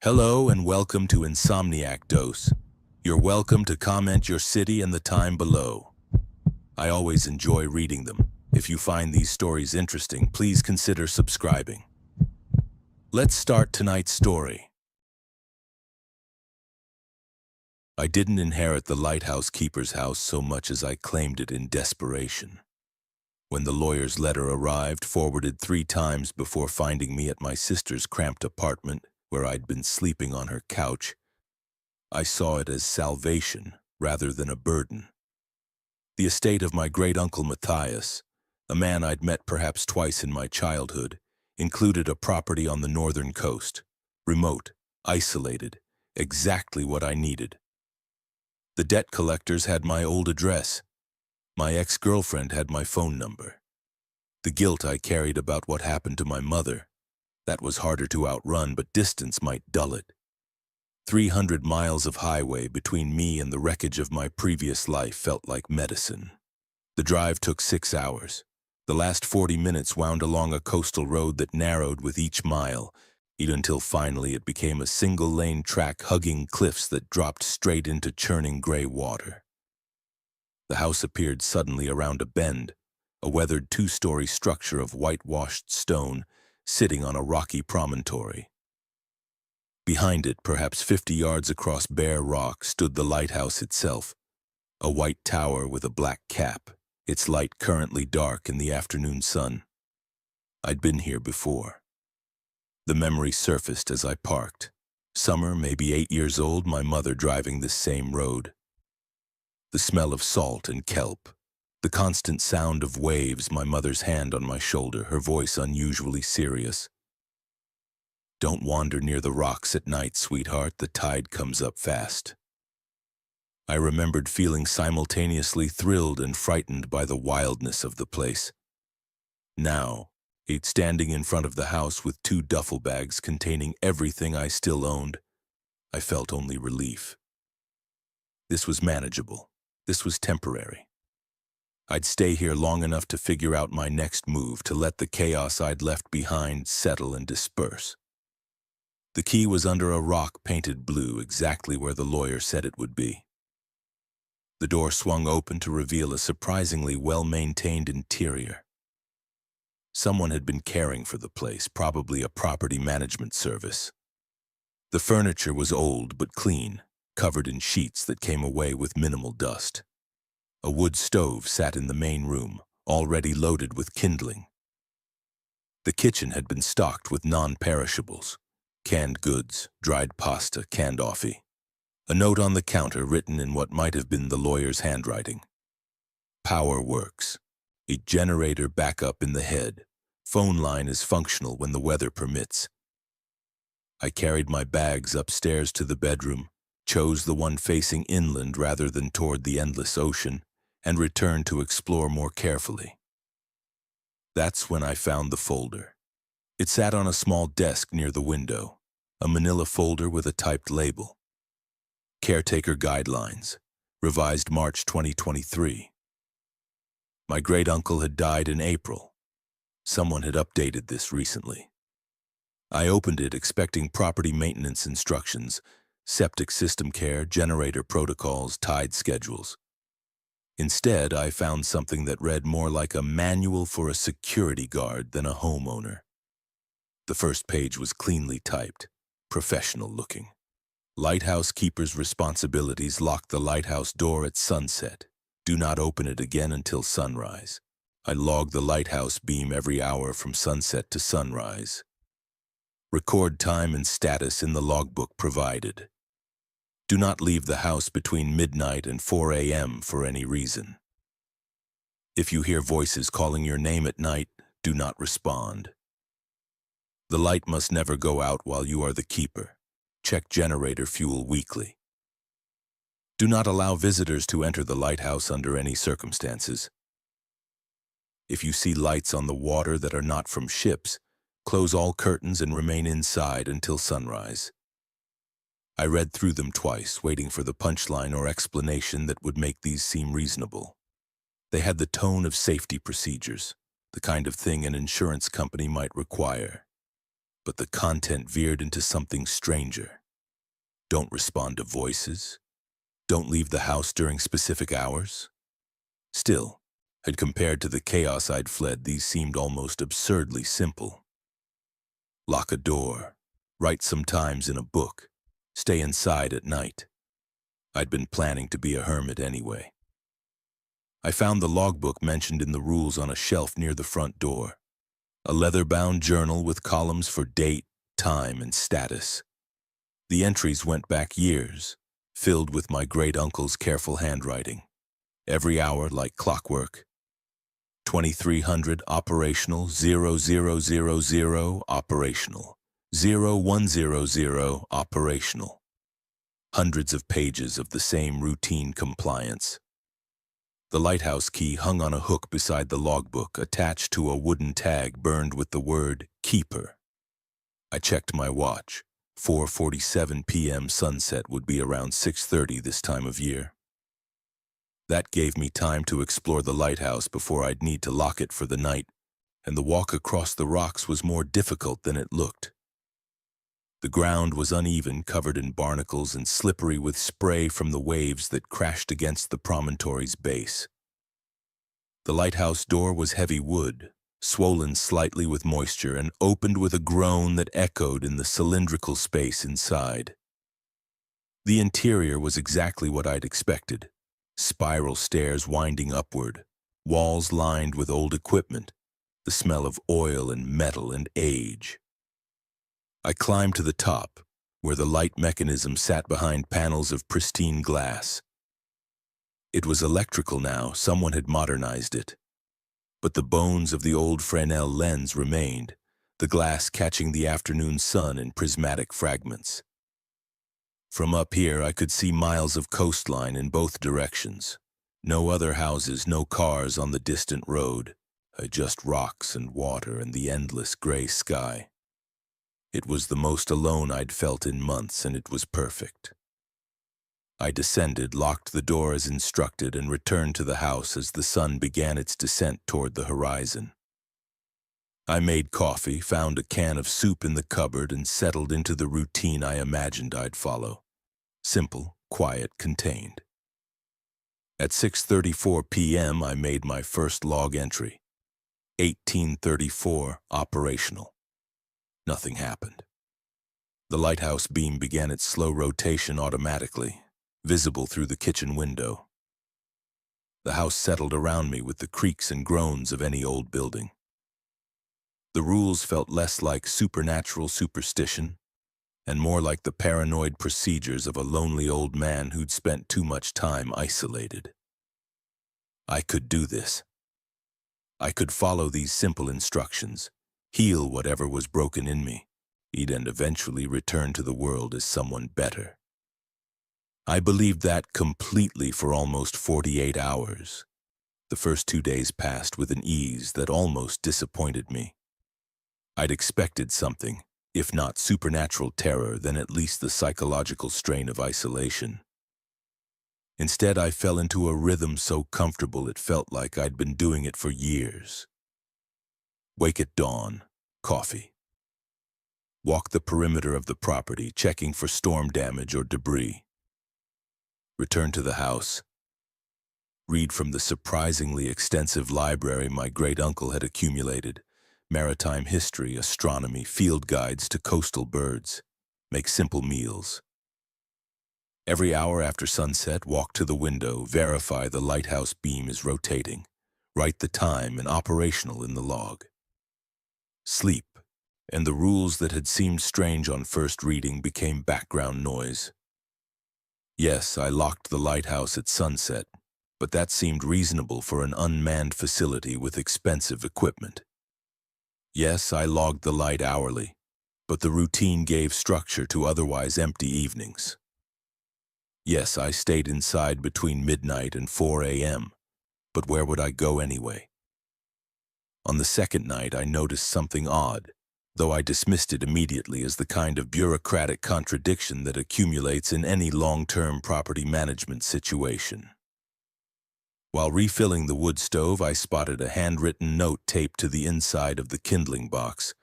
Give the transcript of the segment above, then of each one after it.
Hello and welcome to Insomniac Dose. You're welcome to comment your city and the time below. I always enjoy reading them. If you find these stories interesting, please consider subscribing. Let's start tonight's story. I didn't inherit the lighthouse keeper's house so much as I claimed it in desperation. When the lawyer's letter arrived, forwarded 3 times before finding me at my sister's cramped apartment, where I'd been sleeping on her couch, I saw it as salvation rather than a burden. The estate of my great-uncle Matthias, a man I'd met perhaps twice in my childhood, included a property on the northern coast, remote, isolated, exactly what I needed. The debt collectors had my old address. My ex-girlfriend had my phone number. The guilt I carried about what happened to my mother, that was harder to outrun, but distance might dull it. 300 miles of highway between me and the wreckage of my previous life felt like medicine. The drive took 6 hours. The last 40 minutes wound along a coastal road that narrowed with each mile, even until finally it became a single-lane track hugging cliffs that dropped straight into churning gray water. The house appeared suddenly around a bend, a weathered 2-story structure of whitewashed stone sitting on a rocky promontory. Behind it, perhaps 50 yards across bare rock, stood the lighthouse itself, a white tower with a black cap, its light currently dark in the afternoon sun. I'd been here before. The memory surfaced as I parked. Summer, maybe 8 years old, my mother driving this same road. The smell of salt and kelp, the constant sound of waves, my mother's hand on my shoulder, her voice unusually serious. "Don't wander near the rocks at night, sweetheart, the tide comes up fast." I remembered feeling simultaneously thrilled and frightened by the wildness of the place. Now, standing in front of the house with 2 duffel bags containing everything I still owned, I felt only relief. This was manageable. This was temporary. I'd stay here long enough to figure out my next move, to let the chaos I'd left behind settle and disperse. The key was under a rock painted blue, exactly where the lawyer said it would be. The door swung open to reveal a surprisingly well-maintained interior. Someone had been caring for the place, probably a property management service. The furniture was old but clean, covered in sheets that came away with minimal dust. A wood stove sat in the main room, already loaded with kindling. The kitchen had been stocked with non-perishables, canned goods, dried pasta, canned coffee. A note on the counter written in what might have been the lawyer's handwriting. "Power works. A generator backup in the head. Phone line is functional when the weather permits." I carried my bags upstairs to the bedroom, chose the one facing inland rather than toward the endless ocean, and returned to explore more carefully. That's when I found the folder. It sat on a small desk near the window, a manila folder with a typed label. Caretaker Guidelines, revised March 2023. My great-uncle had died in April. Someone had updated this recently. I opened it expecting property maintenance instructions, septic system care, generator protocols, tide schedules. Instead, I found something that read more like a manual for a security guard than a homeowner. The first page was cleanly typed, professional-looking. Lighthouse keeper's responsibilities: lock the lighthouse door at sunset. Do not open it again until sunrise. I log the lighthouse beam every hour from sunset to sunrise. Record time and status in the logbook provided. Do not leave the house between midnight and 4 a.m. for any reason. If you hear voices calling your name at night, do not respond. The light must never go out while you are the keeper. Check generator fuel weekly. Do not allow visitors to enter the lighthouse under any circumstances. If you see lights on the water that are not from ships, close all curtains and remain inside until sunrise. I read through them twice, waiting for the punchline or explanation that would make these seem reasonable. They had the tone of safety procedures, the kind of thing an insurance company might require. but the content veered into something stranger. Don't respond to voices. Don't leave the house during specific hours. Still, had compared to the chaos I'd fled, these seemed almost absurdly simple. Lock a door, write sometimes in a book, stay inside at night. I'd been planning to be a hermit anyway. I found the logbook mentioned in the rules on a shelf near the front door. A leather-bound journal with columns for date, time, and status. The entries went back years, filled with my great-uncle's careful handwriting. Every hour like clockwork. 2300 operational, 0000 operational, 0100 operational. Hundreds of pages of the same routine compliance. The lighthouse key hung on a hook beside the logbook, attached to a wooden tag burned with the word Keeper. I checked my watch. 4:47 p.m. sunset would be around 6:30 this time of year. That gave me time to explore the lighthouse before I'd need to lock it for the night, and the walk across the rocks was more difficult than it looked. The ground was uneven, covered in barnacles and slippery with spray from the waves that crashed against the promontory's base. The lighthouse door was heavy wood, swollen slightly with moisture, and opened with a groan that echoed in the cylindrical space inside. The interior was exactly what I'd expected. Spiral stairs winding upward, walls lined with old equipment, the smell of oil and metal and age. I climbed to the top, where the light mechanism sat behind panels of pristine glass. It was electrical now, someone had modernized it. But the bones of the old Fresnel lens remained, the glass catching the afternoon sun in prismatic fragments. From up here I could see miles of coastline in both directions. No other houses, no cars on the distant road, just rocks and water and the endless gray sky. It was the most alone I'd felt in months, and it was perfect. I descended, locked the door as instructed, and returned to the house as the sun began its descent toward the horizon. I made coffee, found a can of soup in the cupboard, and settled into the routine I imagined I'd follow. Simple, quiet, contained. At 6:34 p.m. I made my first log entry. 1834 operational. Nothing happened. The lighthouse beam began its slow rotation automatically, visible through the kitchen window. The house settled around me with the creaks and groans of any old building. The rules felt less like supernatural superstition and more like the paranoid procedures of a lonely old man who'd spent too much time isolated. I could do this. I could follow these simple instructions, heal whatever was broken in me, and eventually return to the world as someone better. I believed that completely for almost 48 hours. The first 2 days passed with an ease that almost disappointed me. I'd expected something, if not supernatural terror, then at least the psychological strain of isolation. Instead, I fell into a rhythm so comfortable it felt like I'd been doing it for years. Wake at dawn, coffee. Walk the perimeter of the property, checking for storm damage or debris. Return to the house. Read from the surprisingly extensive library my great-uncle had accumulated. Maritime history, astronomy, field guides to coastal birds. Make simple meals. Every hour after sunset, walk to the window, verify the lighthouse beam is rotating. Write the time and operational in the log. Sleep, and the rules that had seemed strange on first reading became background noise. Yes, I locked the lighthouse at sunset, but that seemed reasonable for an unmanned facility with expensive equipment. Yes, I logged the light hourly, but the routine gave structure to otherwise empty evenings. Yes, I stayed inside between midnight and 4 a.m., but where would I go anyway? On the second night, I noticed something odd, though I dismissed it immediately as the kind of bureaucratic contradiction that accumulates in any long-term property management situation. While refilling the wood stove, I spotted a handwritten note taped to the inside of the kindling box.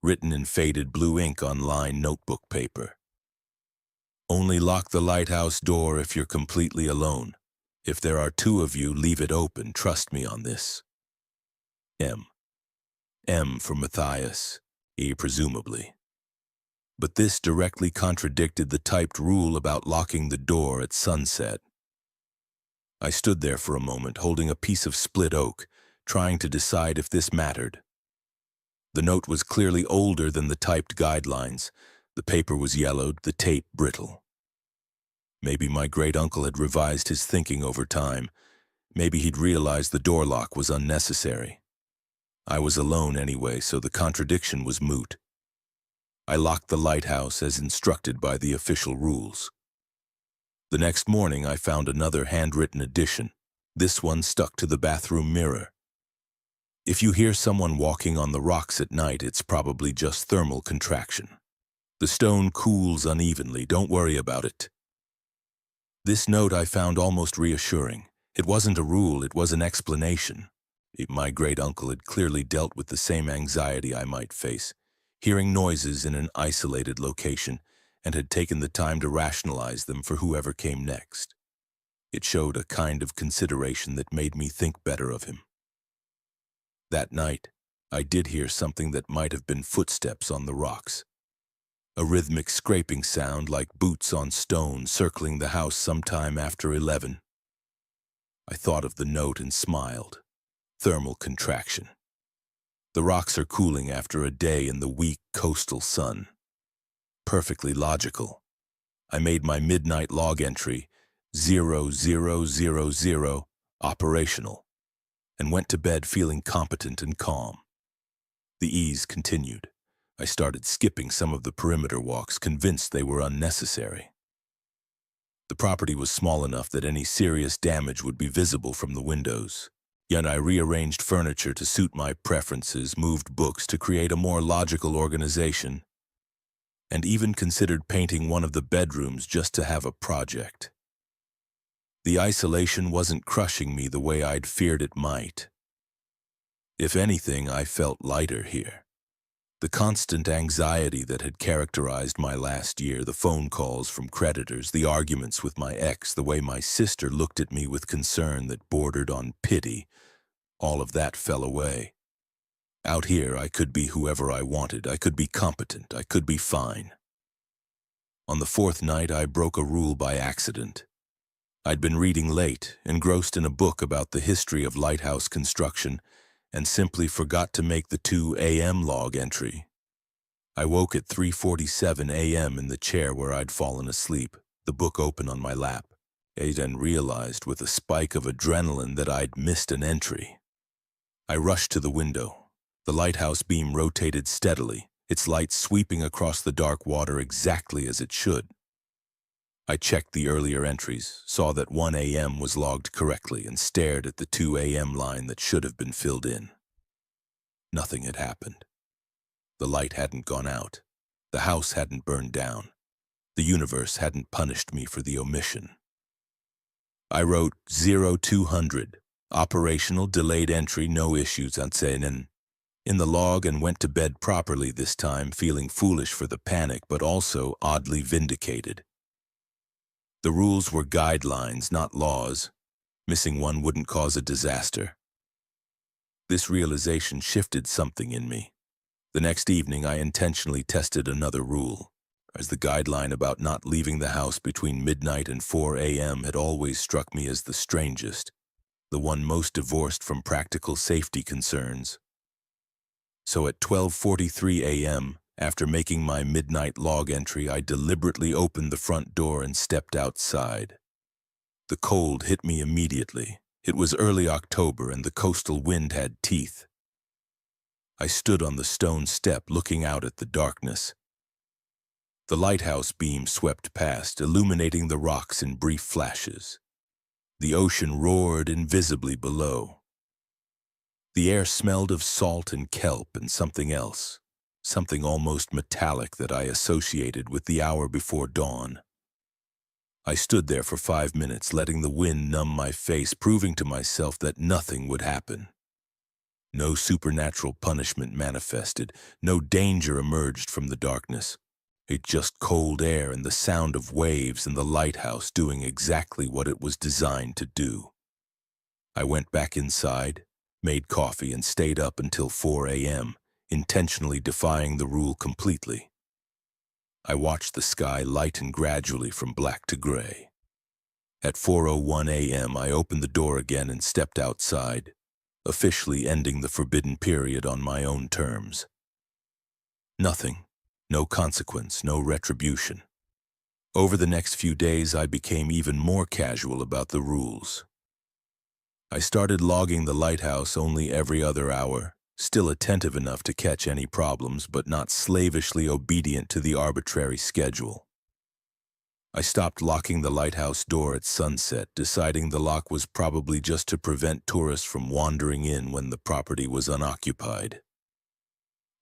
written in faded blue ink on lined notebook paper. Only lock the lighthouse door if you're completely alone. If there are two of you, leave it open. Trust me on this. M. M for Matthias. E presumably. But this directly contradicted the typed rule about locking the door at sunset. I stood there for a moment, holding a piece of split oak, trying to decide if this mattered. The note was clearly older than the typed guidelines. The paper was yellowed, the tape brittle. Maybe my great-uncle had revised his thinking over time. Maybe he'd realized the door lock was unnecessary. I was alone anyway, so the contradiction was moot. I locked the lighthouse as instructed by the official rules. The next morning I found another handwritten addition. This one stuck to the bathroom mirror. If you hear someone walking on the rocks at night, it's probably just thermal contraction. The stone cools unevenly, don't worry about it. This note I found almost reassuring. It wasn't a rule, it was an explanation. My great-uncle had clearly dealt with the same anxiety I might face, hearing noises in an isolated location, and had taken the time to rationalize them for whoever came next. It showed a kind of consideration that made me think better of him. That night, I did hear something that might have been footsteps on the rocks. A rhythmic scraping sound like boots on stone circling the house sometime after 11. I thought of the note and smiled. Thermal contraction. The rocks are cooling after a day in the weak coastal sun. Perfectly logical. I made my midnight log entry, 0000, operational, and went to bed feeling competent and calm. The ease continued. I started skipping some of the perimeter walks, convinced they were unnecessary. The property was small enough that any serious damage would be visible from the windows. Yet I rearranged furniture to suit my preferences, moved books to create a more logical organization, and even considered painting one of the bedrooms just to have a project. The isolation wasn't crushing me the way I'd feared it might. If anything, I felt lighter here. The constant anxiety that had characterized my last year, the phone calls from creditors, the arguments with my ex, the way my sister looked at me with concern that bordered on pity, all of that fell away. Out here, I could be whoever I wanted. I could be competent. I could be fine. On the fourth night, I broke a rule by accident. I'd been reading late, engrossed in a book about the history of lighthouse construction, and simply forgot to make the 2 a.m. log entry. I woke at 3:47 a.m. in the chair where I'd fallen asleep, the book open on my lap. I then realized with a spike of adrenaline that I'd missed an entry. I rushed to the window. The lighthouse beam rotated steadily, its light sweeping across the dark water exactly as it should. I checked the earlier entries, saw that 1 a.m. was logged correctly, and stared at the 2 a.m. line that should have been filled in. Nothing had happened. The light hadn't gone out. The house hadn't burned down. The universe hadn't punished me for the omission. I wrote 0200, operational delayed entry, no issues, in the log, and went to bed properly this time, feeling foolish for the panic, but also oddly vindicated. The rules were guidelines, not laws. Missing one wouldn't cause a disaster. This realization shifted something in me. The next evening, I intentionally tested another rule, as the guideline about not leaving the house between midnight and 4 a.m. had always struck me as the strangest, the one most divorced from practical safety concerns. So at 12:43 a.m., after making my midnight log entry, I deliberately opened the front door and stepped outside. The cold hit me immediately. It was early October and the coastal wind had teeth. I stood on the stone step looking out at the darkness. The lighthouse beam swept past, illuminating the rocks in brief flashes. The ocean roared invisibly below. The air smelled of salt and kelp and something else, something almost metallic that I associated with the hour before dawn. I stood there for 5 minutes, letting the wind numb my face, proving to myself that nothing would happen. No supernatural punishment manifested, no danger emerged from the darkness. It just cold air and the sound of waves and the lighthouse doing exactly what it was designed to do. I went back inside, made coffee, and stayed up until 4 a.m., intentionally defying the rule completely. I watched the sky lighten gradually from black to gray. At 4:01 a.m., I opened the door again and stepped outside, officially ending the forbidden period on my own terms. Nothing, no consequence, no retribution. Over the next few days, I became even more casual about the rules. I started logging the lighthouse only every other hour, still attentive enough to catch any problems, but not slavishly obedient to the arbitrary schedule. I stopped locking the lighthouse door at sunset, deciding the lock was probably just to prevent tourists from wandering in when the property was unoccupied.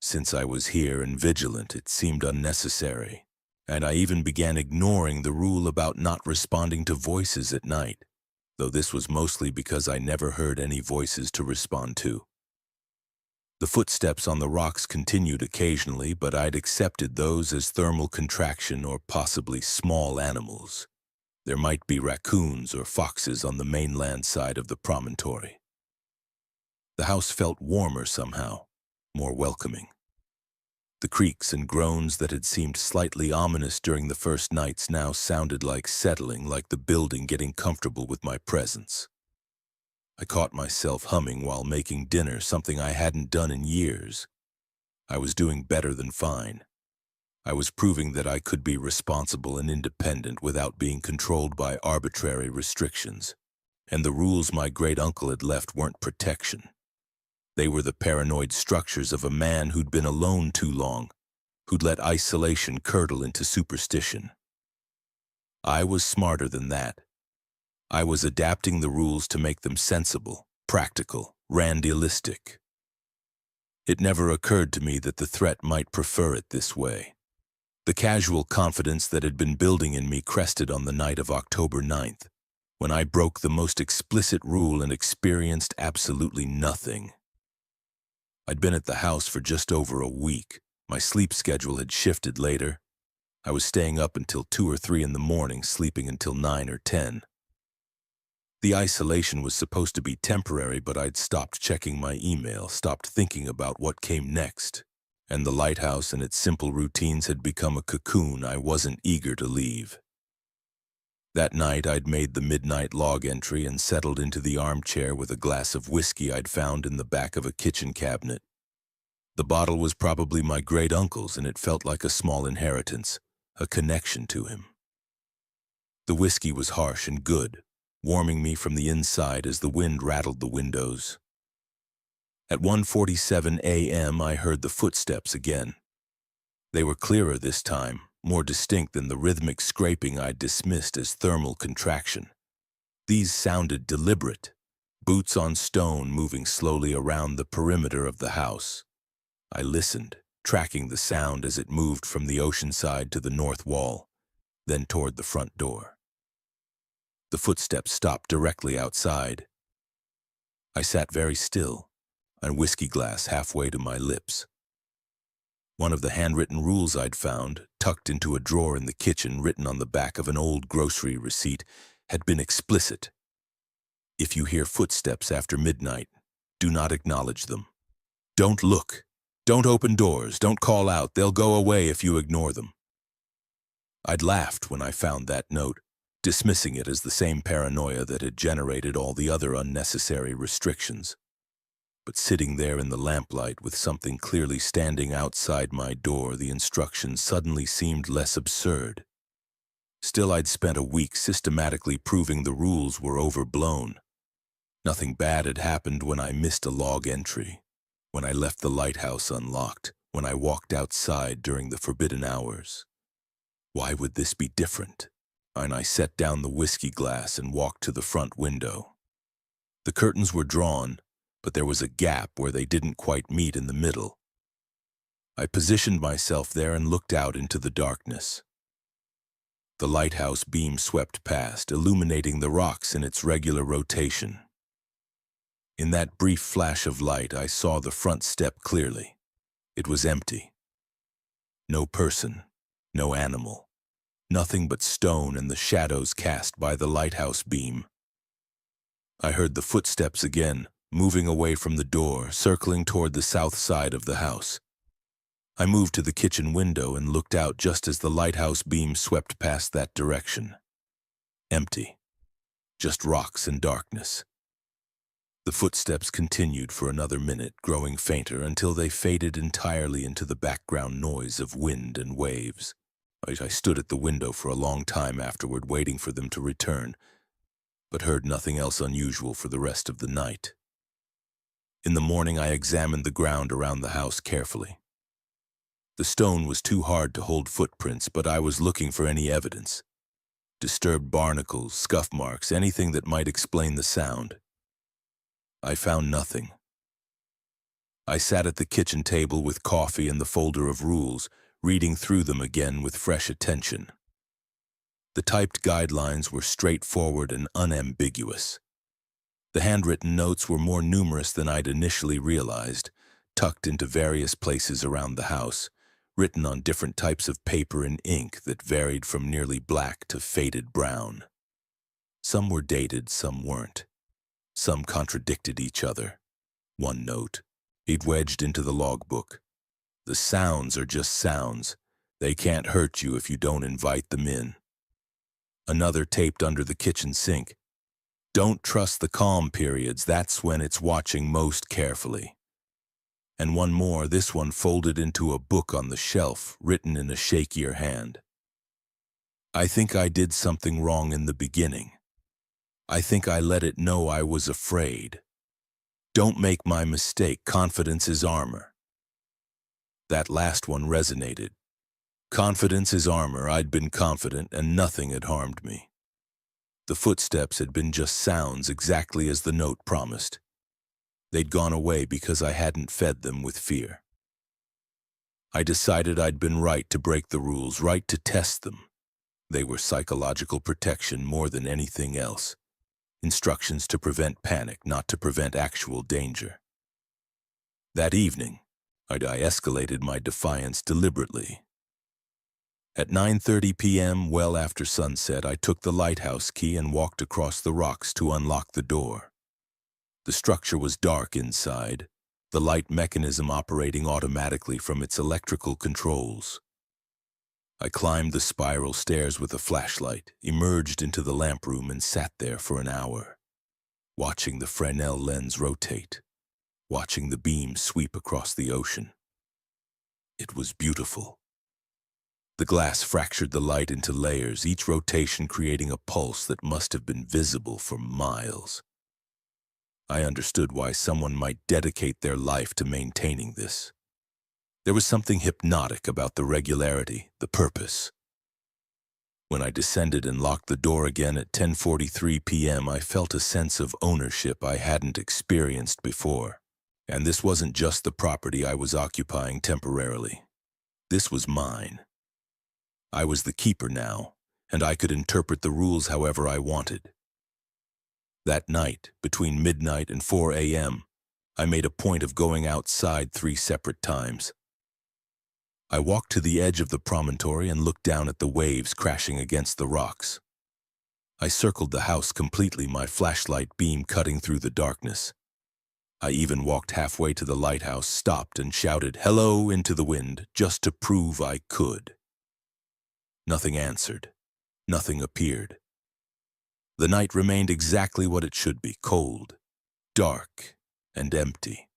Since I was here and vigilant, it seemed unnecessary, and I even began ignoring the rule about not responding to voices at night, though this was mostly because I never heard any voices to respond to. The footsteps on the rocks continued occasionally, but I'd accepted those as thermal contraction or possibly small animals. There might be raccoons or foxes on the mainland side of the promontory. The house felt warmer somehow, more welcoming. The creaks and groans that had seemed slightly ominous during the first nights now sounded like settling, like the building getting comfortable with my presence. I caught myself humming while making dinner, something I hadn't done in years. I was doing better than fine. I was proving that I could be responsible and independent without being controlled by arbitrary restrictions. And the rules my great-uncle had left weren't protection. They were the paranoid structures of a man who'd been alone too long, who'd let isolation curdle into superstition. I was smarter than that. I was adapting the rules to make them sensible, practical, randilistic. It never occurred to me that the threat might prefer it this way. The casual confidence that had been building in me crested on the night of October 9th, when I broke the most explicit rule and experienced absolutely nothing. I'd been at the house for just over a week. My sleep schedule had shifted later. I was staying up until 2 or 3 in the morning, sleeping until 9 or 10. The isolation was supposed to be temporary, but I'd stopped checking my email, stopped thinking about what came next, and the lighthouse and its simple routines had become a cocoon I wasn't eager to leave. That night, I'd made the midnight log entry and settled into the armchair with a glass of whiskey I'd found in the back of a kitchen cabinet. The bottle was probably my great-uncle's, and it felt like a small inheritance, a connection to him. The whiskey was harsh and good, warming me from the inside as the wind rattled the windows. At 1:47 a.m., I heard the footsteps again. They were clearer this time, more distinct than the rhythmic scraping I'd dismissed as thermal contraction. These sounded deliberate, boots on stone moving slowly around the perimeter of the house. I listened, tracking the sound as it moved from the ocean side to the north wall, then toward the front door. The footsteps stopped directly outside. I sat very still, a whiskey glass halfway to my lips. One of the handwritten rules I'd found, tucked into a drawer in the kitchen, written on the back of an old grocery receipt, had been explicit. If you hear footsteps after midnight, do not acknowledge them. Don't look. Don't open doors. Don't call out. They'll go away if you ignore them. I'd laughed when I found that note, dismissing it as the same paranoia that had generated all the other unnecessary restrictions. But sitting there in the lamplight with something clearly standing outside my door, the instructions suddenly seemed less absurd. Still, I'd spent a week systematically proving the rules were overblown. Nothing bad had happened when I missed a log entry, when I left the lighthouse unlocked, when I walked outside during the forbidden hours. Why would this be different? And I set down the whiskey glass and walked to the front window. The curtains were drawn, but there was a gap where they didn't quite meet in the middle. I positioned myself there and looked out into the darkness. The lighthouse beam swept past, illuminating the rocks in its regular rotation. In that brief flash of light, I saw the front step clearly. It was empty. No person, no animal, nothing but stone and the shadows cast by the lighthouse beam. I heard the footsteps again, moving away from the door, circling toward the south side of the house. I moved to the kitchen window and looked out just as the lighthouse beam swept past that direction. Empty. Just rocks and darkness. The footsteps continued for another minute, growing fainter until they faded entirely into the background noise of wind and waves. I stood at the window for a long time afterward, waiting for them to return, but heard nothing else unusual for the rest of the night. In the morning, I examined the ground around the house carefully. The stone was too hard to hold footprints, but I was looking for any evidence. Disturbed barnacles, scuff marks, anything that might explain the sound. I found nothing. I sat at the kitchen table with coffee and the folder of rules, reading through them again with fresh attention. The typed guidelines were straightforward and unambiguous. The handwritten notes were more numerous than I'd initially realized, tucked into various places around the house, written on different types of paper and ink that varied from nearly black to faded brown. Some were dated, some weren't. Some contradicted each other. One note, he'd wedged into the logbook. The sounds are just sounds. They can't hurt you if you don't invite them in. Another taped under the kitchen sink. Don't trust the calm periods, that's when it's watching most carefully. And one more, this one folded into a book on the shelf, written in a shakier hand. I think I did something wrong in the beginning. I think I let it know I was afraid. Don't make my mistake, confidence is armor. That last one resonated. Confidence is armor, I'd been confident and nothing had harmed me. The footsteps had been just sounds, exactly as the note promised. They'd gone away because I hadn't fed them with fear. I decided I'd been right to break the rules, right to test them. They were psychological protection more than anything else. Instructions to prevent panic, not to prevent actual danger. That evening, I escalated my defiance deliberately. At 9:30 p.m., well after sunset, I took the lighthouse key and walked across the rocks to unlock the door. The structure was dark inside, the light mechanism operating automatically from its electrical controls. I climbed the spiral stairs with a flashlight, emerged into the lamp room and sat there for an hour, watching the Fresnel lens rotate, watching the beam sweep across the ocean. It was beautiful. The glass fractured the light into layers, each rotation creating a pulse that must have been visible for miles. I understood why someone might dedicate their life to maintaining this. There was something hypnotic about the regularity, the purpose. When I descended and locked the door again at 10:43 p.m., I felt a sense of ownership I hadn't experienced before. And this wasn't just the property I was occupying temporarily. This was mine. I was the keeper now, and I could interpret the rules however I wanted. That night, between midnight and 4 a.m., I made a point of going outside 3 separate times. I walked to the edge of the promontory and looked down at the waves crashing against the rocks. I circled the house completely, my flashlight beam cutting through the darkness. I even walked halfway to the lighthouse, stopped and shouted "Hello" into the wind, just to prove I could. Nothing answered. Nothing appeared. The night remained exactly what it should be, cold, dark, and empty.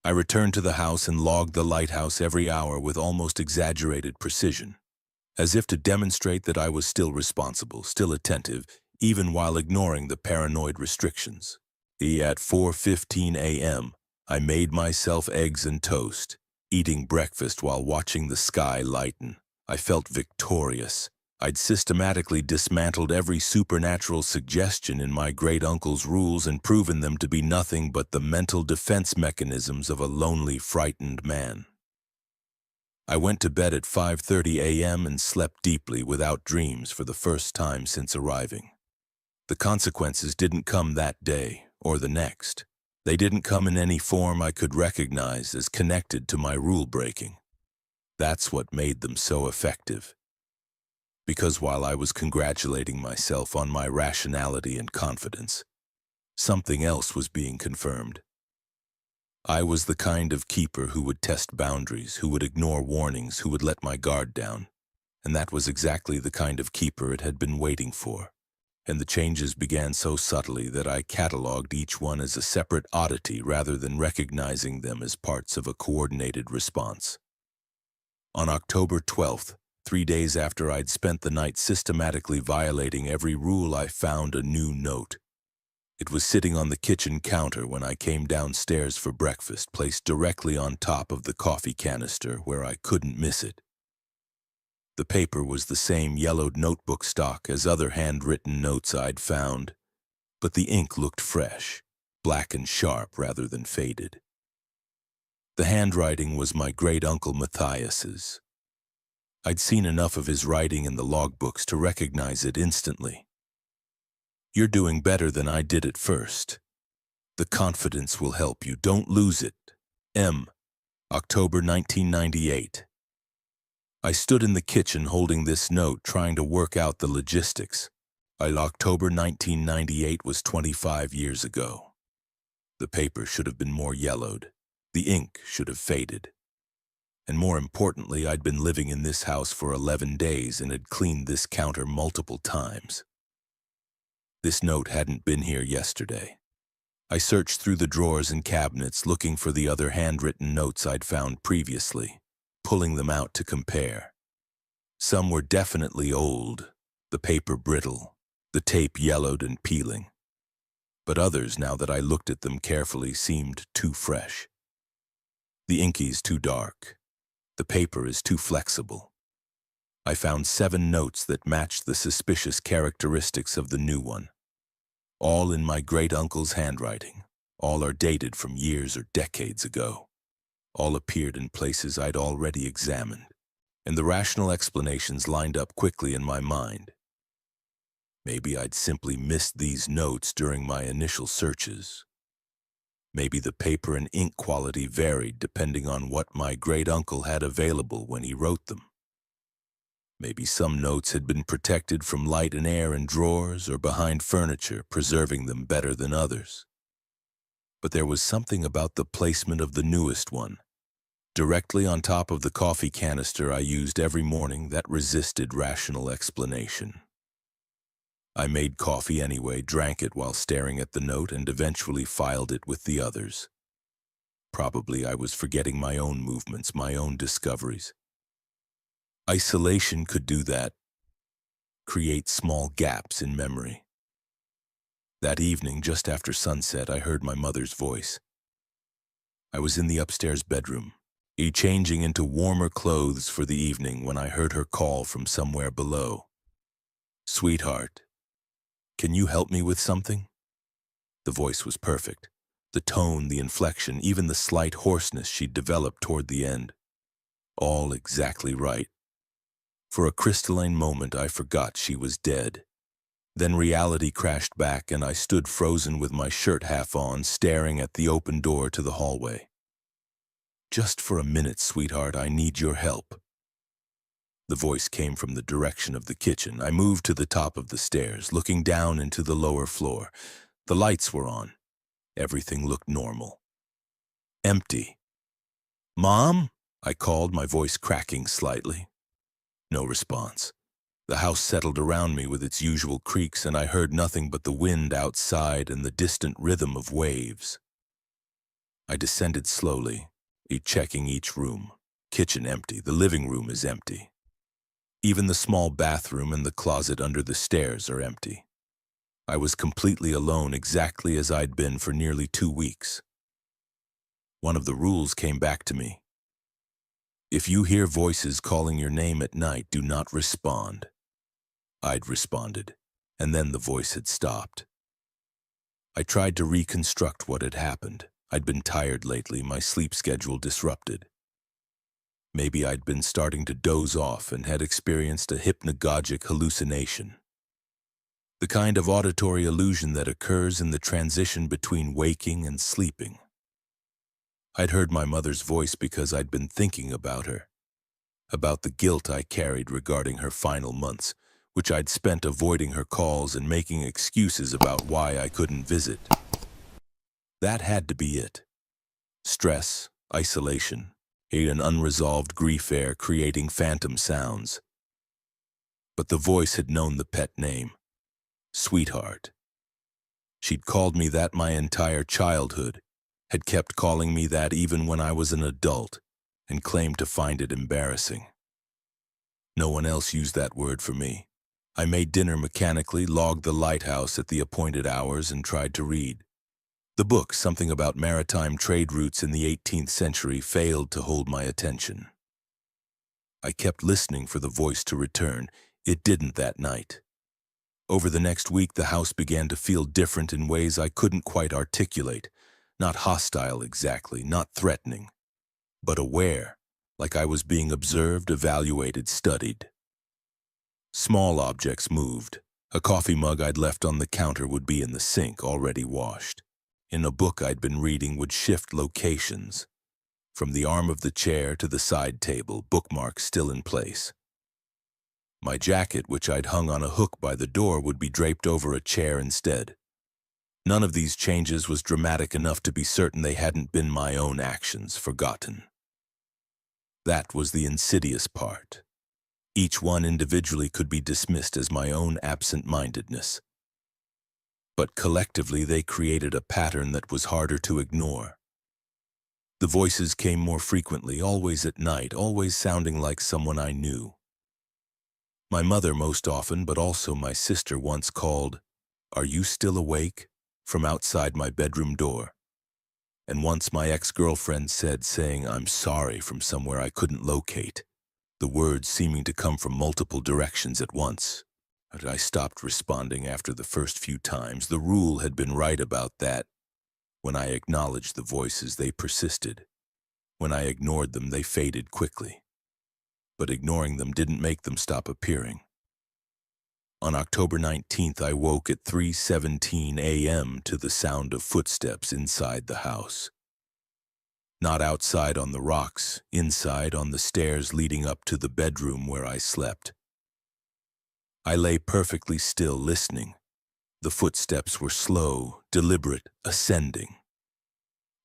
I returned to the house and logged the lighthouse every hour with almost exaggerated precision, as if to demonstrate that I was still responsible, still attentive, even while ignoring the paranoid restrictions. At 4:15 a.m., I made myself eggs and toast, eating breakfast while watching the sky lighten. I felt victorious. I'd systematically dismantled every supernatural suggestion in my great-uncle's rules and proven them to be nothing but the mental defense mechanisms of a lonely, frightened man. I went to bed at 5:30 a.m. and slept deeply without dreams for the first time since arriving. The consequences didn't come that day or the next. They didn't come in any form I could recognize as connected to my rule-breaking. That's what made them so effective. Because while I was congratulating myself on my rationality and confidence, something else was being confirmed. I was the kind of keeper who would test boundaries, who would ignore warnings, who would let my guard down. And that was exactly the kind of keeper it had been waiting for. And the changes began so subtly that I cataloged each one as a separate oddity rather than recognizing them as parts of a coordinated response. On October 12th, 3 days after I'd spent the night systematically violating every rule, I found a new note. It was sitting on the kitchen counter when I came downstairs for breakfast, placed directly on top of the coffee canister where I couldn't miss it. The paper was the same yellowed notebook stock as other handwritten notes I'd found, but the ink looked fresh, black and sharp rather than faded. The handwriting was my great-uncle Matthias's. I'd seen enough of his writing in the logbooks to recognize it instantly. "You're doing better than I did at first. The confidence will help you. Don't lose it. M. October 1998. I stood in the kitchen holding this note, trying to work out the logistics. October 1998 was 25 years ago. The paper should have been more yellowed. The ink should have faded. And more importantly, I'd been living in this house for 11 days and had cleaned this counter multiple times. This note hadn't been here yesterday. I searched through the drawers and cabinets looking for the other handwritten notes I'd found previously, pulling them out to compare. Some were definitely old, the paper brittle, the tape yellowed and peeling. But others, now that I looked at them carefully, seemed too fresh. The inky's too dark. The paper is too flexible. I found 7 notes that matched the suspicious characteristics of the new one. All in my great-uncle's handwriting. All are dated from years or decades ago. All appeared in places I'd already examined, and the rational explanations lined up quickly in my mind. Maybe I'd simply missed these notes during my initial searches. Maybe the paper and ink quality varied depending on what my great-uncle had available when he wrote them. Maybe some notes had been protected from light and air in drawers or behind furniture, preserving them better than others. But there was something about the placement of the newest one, directly on top of the coffee canister I used every morning, that resisted rational explanation. I made coffee anyway, drank it while staring at the note, and eventually filed it with the others. Probably I was forgetting my own movements, my own discoveries. Isolation could do that, create small gaps in memory. That evening, just after sunset, I heard my mother's voice. I was in the upstairs bedroom, changing into warmer clothes for the evening, when I heard her call from somewhere below. "Sweetheart, can you help me with something?" The voice was perfect. The tone, the inflection, even the slight hoarseness she'd developed toward the end. All exactly right. For a crystalline moment, I forgot she was dead. Then reality crashed back, and I stood frozen with my shirt half on, staring at the open door to the hallway. "Just for a minute, sweetheart, I need your help." The voice came from the direction of the kitchen. I moved to the top of the stairs, looking down into the lower floor. The lights were on. Everything looked normal. Empty. "Mom?" I called, my voice cracking slightly. No response. The house settled around me with its usual creaks, and I heard nothing but the wind outside and the distant rhythm of waves. I descended slowly, checking each room. Kitchen empty. The living room is empty. Even the small bathroom and the closet under the stairs are empty. I was completely alone, exactly as I'd been for nearly 2 weeks. One of the rules came back to me. If you hear voices calling your name at night, do not respond. I'd responded, and then the voice had stopped. I tried to reconstruct what had happened. I'd been tired lately, my sleep schedule disrupted. Maybe I'd been starting to doze off and had experienced a hypnagogic hallucination. the kind of auditory illusion that occurs in the transition between waking and sleeping. I'd heard my mother's voice because I'd been thinking about her, about the guilt I carried regarding her final months, which I'd spent avoiding her calls and making excuses about why I couldn't visit. That had to be it. Stress, isolation, an unresolved grief air creating phantom sounds. But the voice had known the pet name, Sweetheart. She'd called me that my entire childhood, had kept calling me that even when I was an adult, and claimed to find it embarrassing. No one else used that word for me. I made dinner mechanically, logged the Lighthouse at the appointed hours, and tried to read. The book, something about maritime trade routes in the 18th century, failed to hold my attention. I kept listening for the voice to return. It didn't that night. Over the next week, the house began to feel different in ways I couldn't quite articulate. Not hostile exactly, not threatening, but aware, like I was being observed, evaluated, studied. Small objects moved. A coffee mug I'd left on the counter would be in the sink, already washed. In a book I'd been reading would shift locations. From the arm of the chair to the side table, bookmarks still in place. My jacket, which I'd hung on a hook by the door, would be draped over a chair instead. None of these changes was dramatic enough to be certain they hadn't been my own actions, forgotten. That was the insidious part. Each one individually could be dismissed as my own absent-mindedness. But collectively they created a pattern that was harder to ignore. The voices came more frequently, always at night, always sounding like someone I knew. My mother most often, but also my sister once called, "Are you still awake?" from outside my bedroom door. And once my ex-girlfriend said, saying "I'm sorry" from somewhere I couldn't locate, the words seeming to come from multiple directions at once. But I stopped responding after the first few times. The rule had been right about that. When I acknowledged the voices, they persisted. When I ignored them, they faded quickly. But ignoring them didn't make them stop appearing. On October 19th, I woke at 3:17 a.m. to the sound of footsteps inside the house. Not outside on the rocks, inside on the stairs leading up to the bedroom where I slept. I lay perfectly still, listening. The footsteps were slow, deliberate, ascending.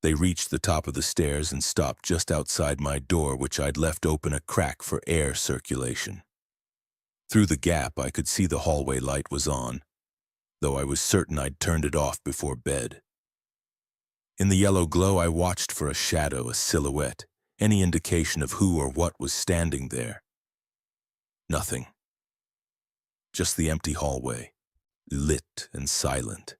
They reached the top of the stairs and stopped just outside my door, which I'd left open a crack for air circulation. Through the gap, I could see the hallway light was on, though I was certain I'd turned it off before bed. In the yellow glow, I watched for a shadow, a silhouette, any indication of who or what was standing there. Nothing. Just the empty hallway, lit and silent.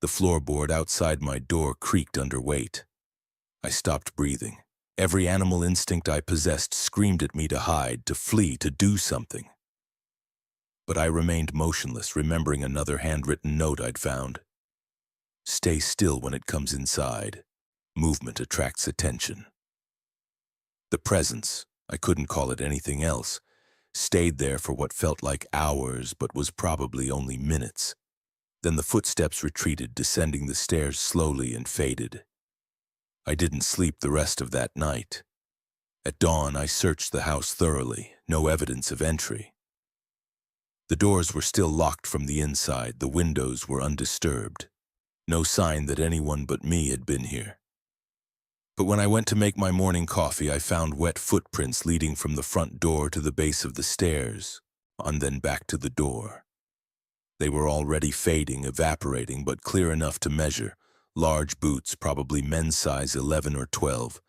The floorboard outside my door creaked under weight. I stopped breathing. Every animal instinct I possessed screamed at me to hide, to flee, to do something. But I remained motionless, remembering another handwritten note I'd found. Stay still when it comes inside. Movement attracts attention. The presence, I couldn't call it anything else, stayed there for what felt like hours but was probably only minutes. Then the footsteps retreated, descending the stairs slowly, and faded. I didn't sleep the rest of that night. At dawn, I searched the house thoroughly, no evidence of entry. The doors were still locked from the inside, the windows were undisturbed. No sign that anyone but me had been here. But when I went to make my morning coffee, I found wet footprints leading from the front door to the base of the stairs, and then back to the door. They were already fading, evaporating, but clear enough to measure. Large boots, probably men's size 11 or 12.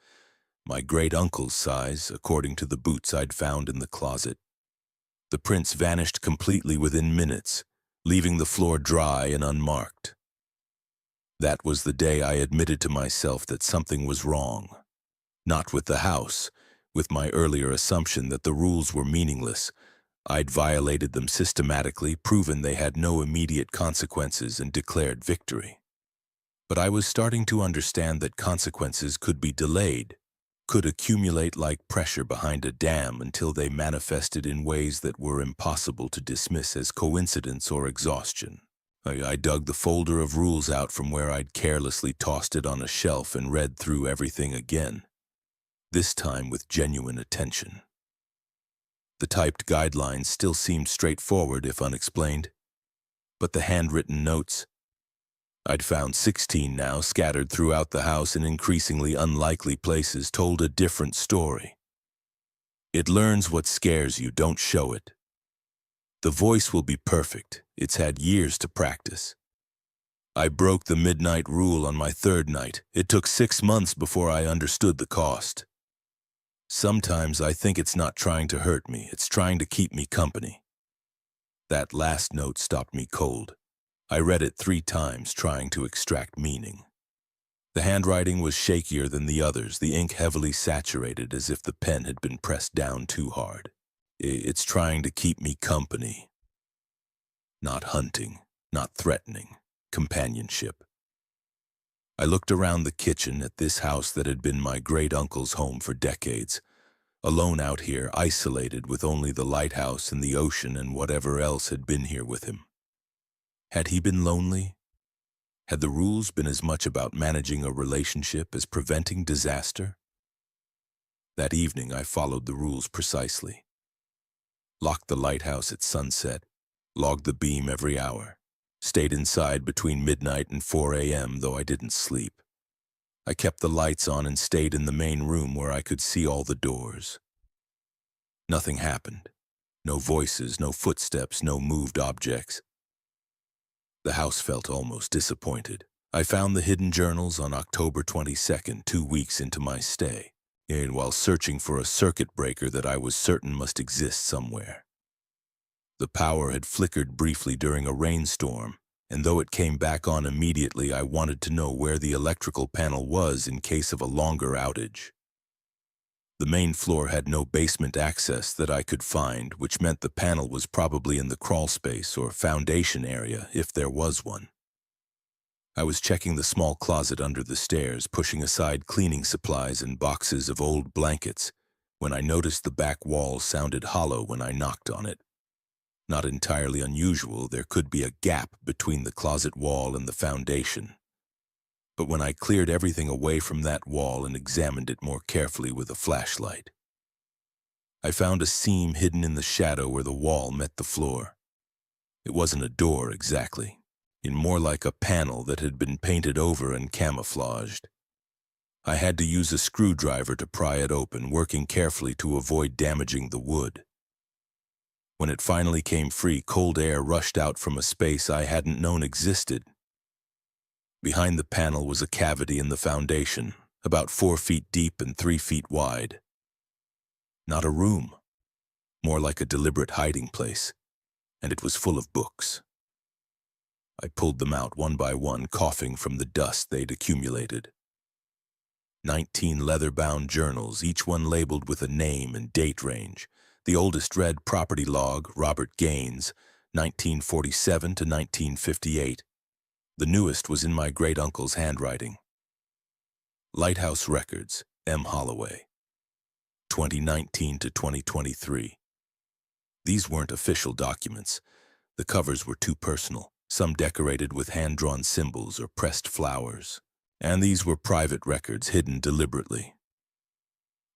My great-uncle's size, according to the boots I'd found in the closet. The prints vanished completely within minutes, leaving the floor dry and unmarked. That was the day I admitted to myself that something was wrong. Not with the house, with my earlier assumption that the rules were meaningless. I'd violated them systematically, proven they had no immediate consequences, and declared victory. But I was starting to understand that consequences could be delayed, could accumulate like pressure behind a dam until they manifested in ways that were impossible to dismiss as coincidence or exhaustion. I dug the folder of rules out from where I'd carelessly tossed it on a shelf and read through everything again, this time with genuine attention. The typed guidelines still seemed straightforward if unexplained, but the handwritten notes, I'd found 16 now, scattered throughout the house in increasingly unlikely places, told a different story. It learns what scares you, don't show it. The voice will be perfect. It's had years to practice. I broke the midnight rule on my third night. It took 6 months before I understood the cost. Sometimes I think it's not trying to hurt me, it's trying to keep me company. That last note stopped me cold. I read it 3 times, trying to extract meaning. The handwriting was shakier than the others, the ink heavily saturated as if the pen had been pressed down too hard. It's trying to keep me company. Not hunting, not threatening, companionship. I looked around the kitchen at this house that had been my great-uncle's home for decades, alone out here, isolated with only the lighthouse and the ocean and whatever else had been here with him. Had he been lonely? Had the rules been as much about managing a relationship as preventing disaster? That evening I followed the rules precisely. Locked the lighthouse at sunset, logged the beam every hour, stayed inside between midnight and 4 a.m., though I didn't sleep. I kept the lights on and stayed in the main room where I could see all the doors. Nothing happened. No voices, no footsteps, no moved objects. The house felt almost disappointed. I found the hidden journals on October 22nd, 2 weeks into my stay, and while searching for a circuit breaker that I was certain must exist somewhere. The power had flickered briefly during a rainstorm, and though it came back on immediately, I wanted to know where the electrical panel was in case of a longer outage. The main floor had no basement access that I could find, which meant the panel was probably in the crawl space or foundation area, if there was one. I was checking the small closet under the stairs, pushing aside cleaning supplies and boxes of old blankets, when I noticed the back wall sounded hollow when I knocked on it. Not entirely unusual, there could be a gap between the closet wall and the foundation. But when I cleared everything away from that wall and examined it more carefully with a flashlight, I found a seam hidden in the shadow where the wall met the floor. It wasn't a door exactly, more like a panel that had been painted over and camouflaged. I had to use a screwdriver to pry it open, working carefully to avoid damaging the wood. When it finally came free, cold air rushed out from a space I hadn't known existed. Behind the panel was a cavity in the foundation, about 4 feet deep and 3 feet wide. Not a room, more like a deliberate hiding place, and it was full of books. I pulled them out one by one, coughing from the dust they'd accumulated. 19 leather-bound journals, each one labeled with a name and date range. The oldest read Property Log, Robert Gaines, 1947 to 1958. The newest was in my great-uncle's handwriting. Lighthouse Records, M. Holloway, 2019 to 2023. These weren't official documents. The covers were too personal, some decorated with hand-drawn symbols or pressed flowers. And these were private records hidden deliberately.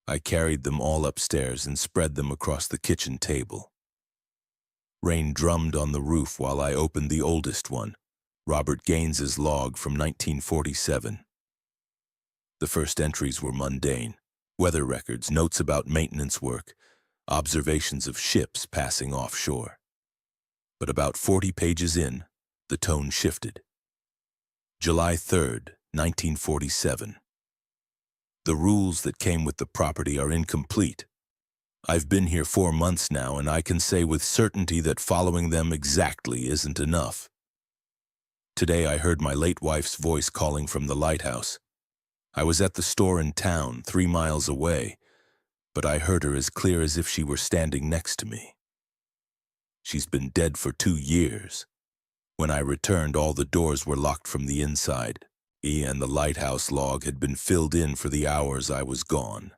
I carried them all upstairs and spread them across the kitchen table. Rain drummed on the roof while I opened the oldest one, Robert Gaines's log from 1947. The first entries were mundane: weather records, notes about maintenance work, observations of ships passing offshore. But about 40 pages in, the tone shifted. July 3rd, 1947. The rules that came with the property are incomplete. I've been here 4 months now, and I can say with certainty that following them exactly isn't enough. Today I heard my late wife's voice calling from the lighthouse. I was at the store in town, 3 miles away, but I heard her as clear as if she were standing next to me. She's been dead for 2 years. When I returned, all the doors were locked from the inside, and the lighthouse log had been filled in for the hours I was gone.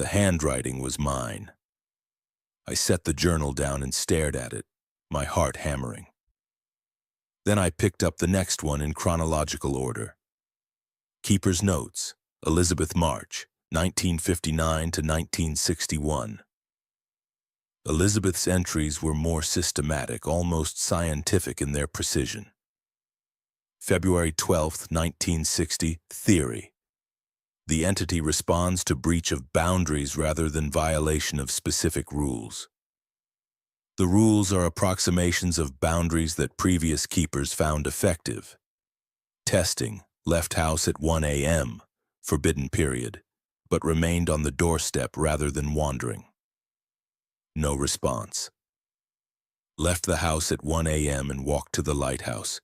The handwriting was mine. I set the journal down and stared at it, my heart hammering. Then I picked up the next one in chronological order. Keeper's Notes, Elizabeth March, 1959 to 1961. Elizabeth's entries were more systematic, almost scientific in their precision. February 12, 1960, Theory. The entity responds to breach of boundaries rather than violation of specific rules. The rules are approximations of boundaries that previous keepers found effective. Testing, left house at 1 a.m., forbidden period, but remained on the doorstep rather than wandering. No response. Left the house at 1 a.m. and walked to the lighthouse.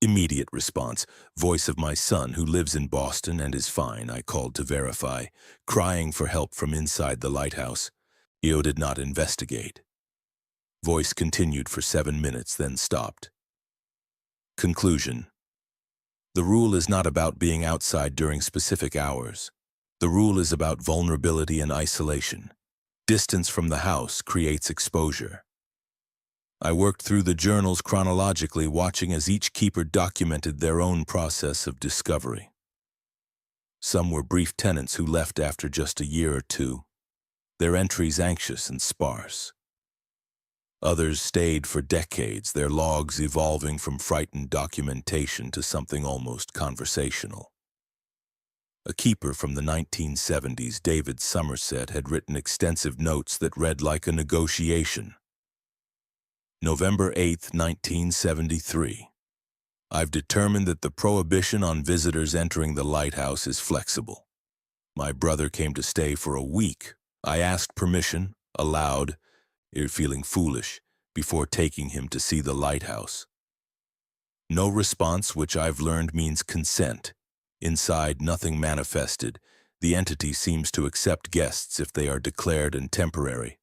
Immediate response. Voice of my son, who lives in Boston and is fine, I called to verify, crying for help from inside the lighthouse. EO did not investigate. Voice continued for 7 minutes, then stopped. Conclusion. The rule is not about being outside during specific hours. The rule is about vulnerability and isolation. Distance from the house creates exposure. I worked through the journals chronologically, watching as each keeper documented their own process of discovery. Some were brief tenants who left after just a year or two, their entries anxious and sparse. Others stayed for decades, their logs evolving from frightened documentation to something almost conversational. A keeper from the 1970s, David Somerset, had written extensive notes that read like a negotiation. November 8, 1973. I've determined that the prohibition on visitors entering the lighthouse is flexible. My brother came to stay for a week. I asked permission, aloud, feeling foolish, before taking him to see the lighthouse. No response, which I've learned means consent. Inside, nothing manifested. The entity seems to accept guests if they are declared and temporary.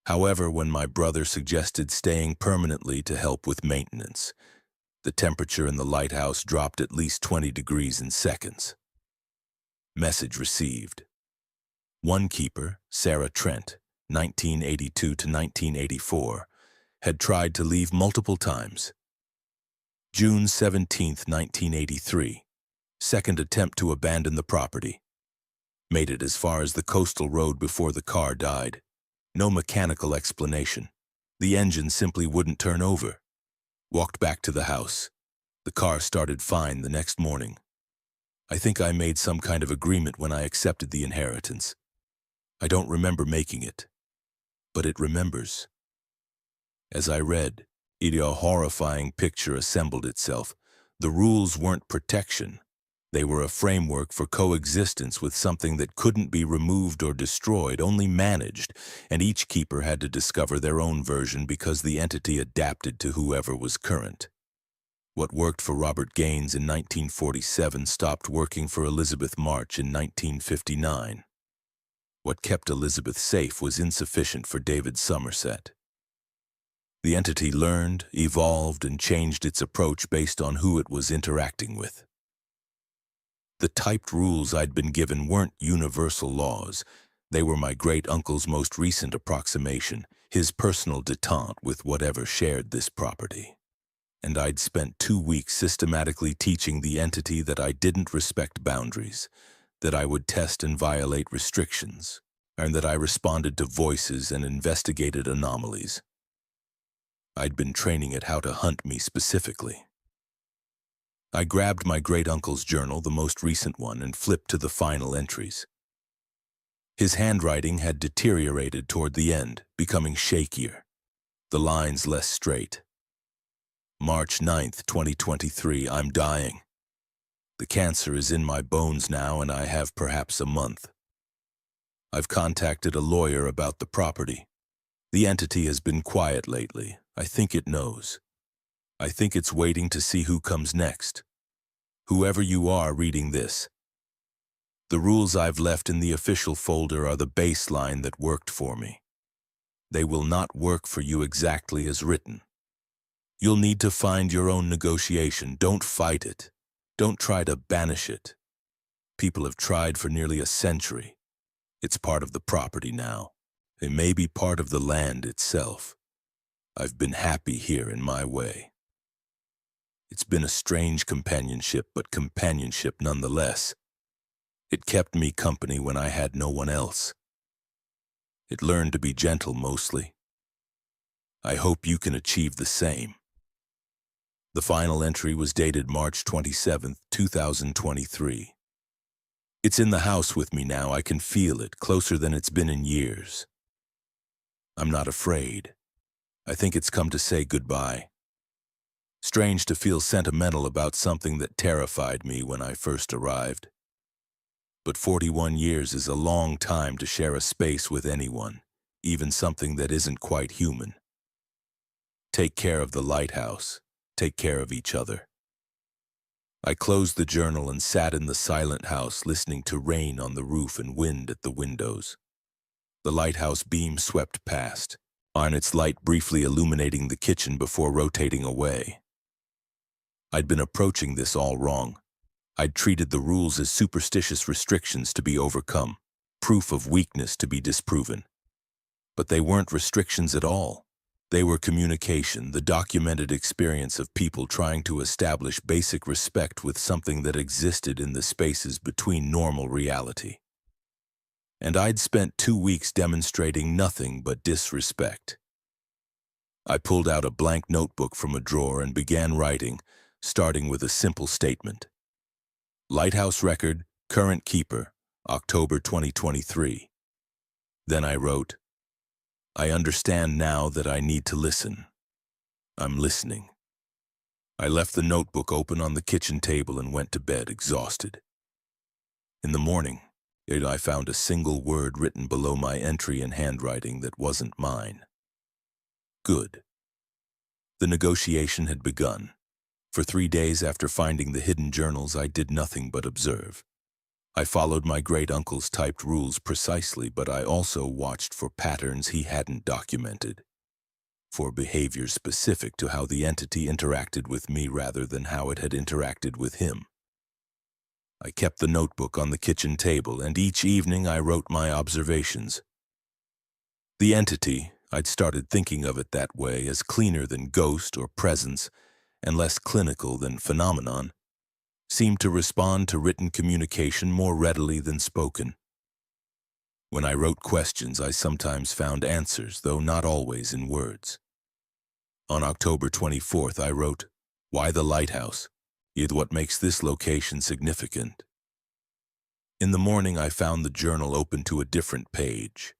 However, when my brother suggested staying permanently to help with maintenance, the temperature in the lighthouse dropped at least 20 degrees in seconds. Message received. One keeper, Sarah Trent, 1982 to 1984, had tried to leave multiple times. June 17, 1983. Second attempt to abandon the property. Made it as far as the coastal road before the car died. No mechanical explanation. The engine simply wouldn't turn over. Walked back to the house. The car started fine the next morning. I think I made some kind of agreement when I accepted the inheritance. I don't remember making it, but it remembers. As I read, a horrifying picture assembled itself. The rules weren't protection. They were a framework for coexistence with something that couldn't be removed or destroyed, only managed, and each keeper had to discover their own version because the entity adapted to whoever was current. What worked for Robert Gaines in 1947 stopped working for Elizabeth March in 1959. What kept Elizabeth safe was insufficient for David Somerset. The entity learned, evolved, and changed its approach based on who it was interacting with. The typed rules I'd been given weren't universal laws. They were my great-uncle's most recent approximation, his personal détente with whatever shared this property. And I'd spent 2 weeks systematically teaching the entity that I didn't respect boundaries, that I would test and violate restrictions, and that I responded to voices and investigated anomalies. I'd been training it how to hunt me specifically. I grabbed my great-uncle's journal, the most recent one, and flipped to the final entries. His handwriting had deteriorated toward the end, becoming shakier, the lines less straight. March 9th, 2023, I'm dying. The cancer is in my bones now, and I have perhaps a month. I've contacted a lawyer about the property. The entity has been quiet lately. I think it knows. I think it's waiting to see who comes next. Whoever you are reading this. The rules I've left in the official folder are the baseline that worked for me. They will not work for you exactly as written. You'll need to find your own negotiation. Don't fight it. Don't try to banish it. People have tried for nearly a century. It's part of the property now. It may be part of the land itself. I've been happy here in my way. It's been a strange companionship, but companionship nonetheless. It kept me company when I had no one else. It learned to be gentle mostly. I hope you can achieve the same. The final entry was dated March 27, 2023. It's in the house with me now. I can feel it, closer than it's been in years. I'm not afraid. I think it's come to say goodbye. Strange to feel sentimental about something that terrified me when I first arrived. But 41 years is a long time to share a space with anyone, even something that isn't quite human. Take care of the lighthouse. Take care of each other. I closed the journal and sat in the silent house, listening to rain on the roof and wind at the windows. The lighthouse beam swept past, on its light briefly illuminating the kitchen before rotating away. I'd been approaching this all wrong. I'd treated the rules as superstitious restrictions to be overcome, proof of weakness to be disproven. But they weren't restrictions at all. They were communication, the documented experience of people trying to establish basic respect with something that existed in the spaces between normal reality. And I'd spent 2 weeks demonstrating nothing but disrespect. I pulled out a blank notebook from a drawer and began writing, starting with a simple statement. Lighthouse record, current keeper, October 2023. Then I wrote, I understand now that I need to listen. I'm listening. I left the notebook open on the kitchen table and went to bed exhausted. In the morning, I found a single word written below my entry in handwriting that wasn't mine. Good. The negotiation had begun. For 3 days after finding the hidden journals, I did nothing but observe. I followed my great-uncle's typed rules precisely, but I also watched for patterns he hadn't documented, for behavior specific to how the entity interacted with me rather than how it had interacted with him. I kept the notebook on the kitchen table, and each evening I wrote my observations. The entity, I'd started thinking of it that way, as cleaner than ghost or presence, and less clinical than phenomenon, seemed to respond to written communication more readily than spoken. When I wrote questions, I sometimes found answers, though not always in words. On October 24th, I wrote, Why the lighthouse? Yet what makes this location significant? In the morning, I found the journal open to a different page.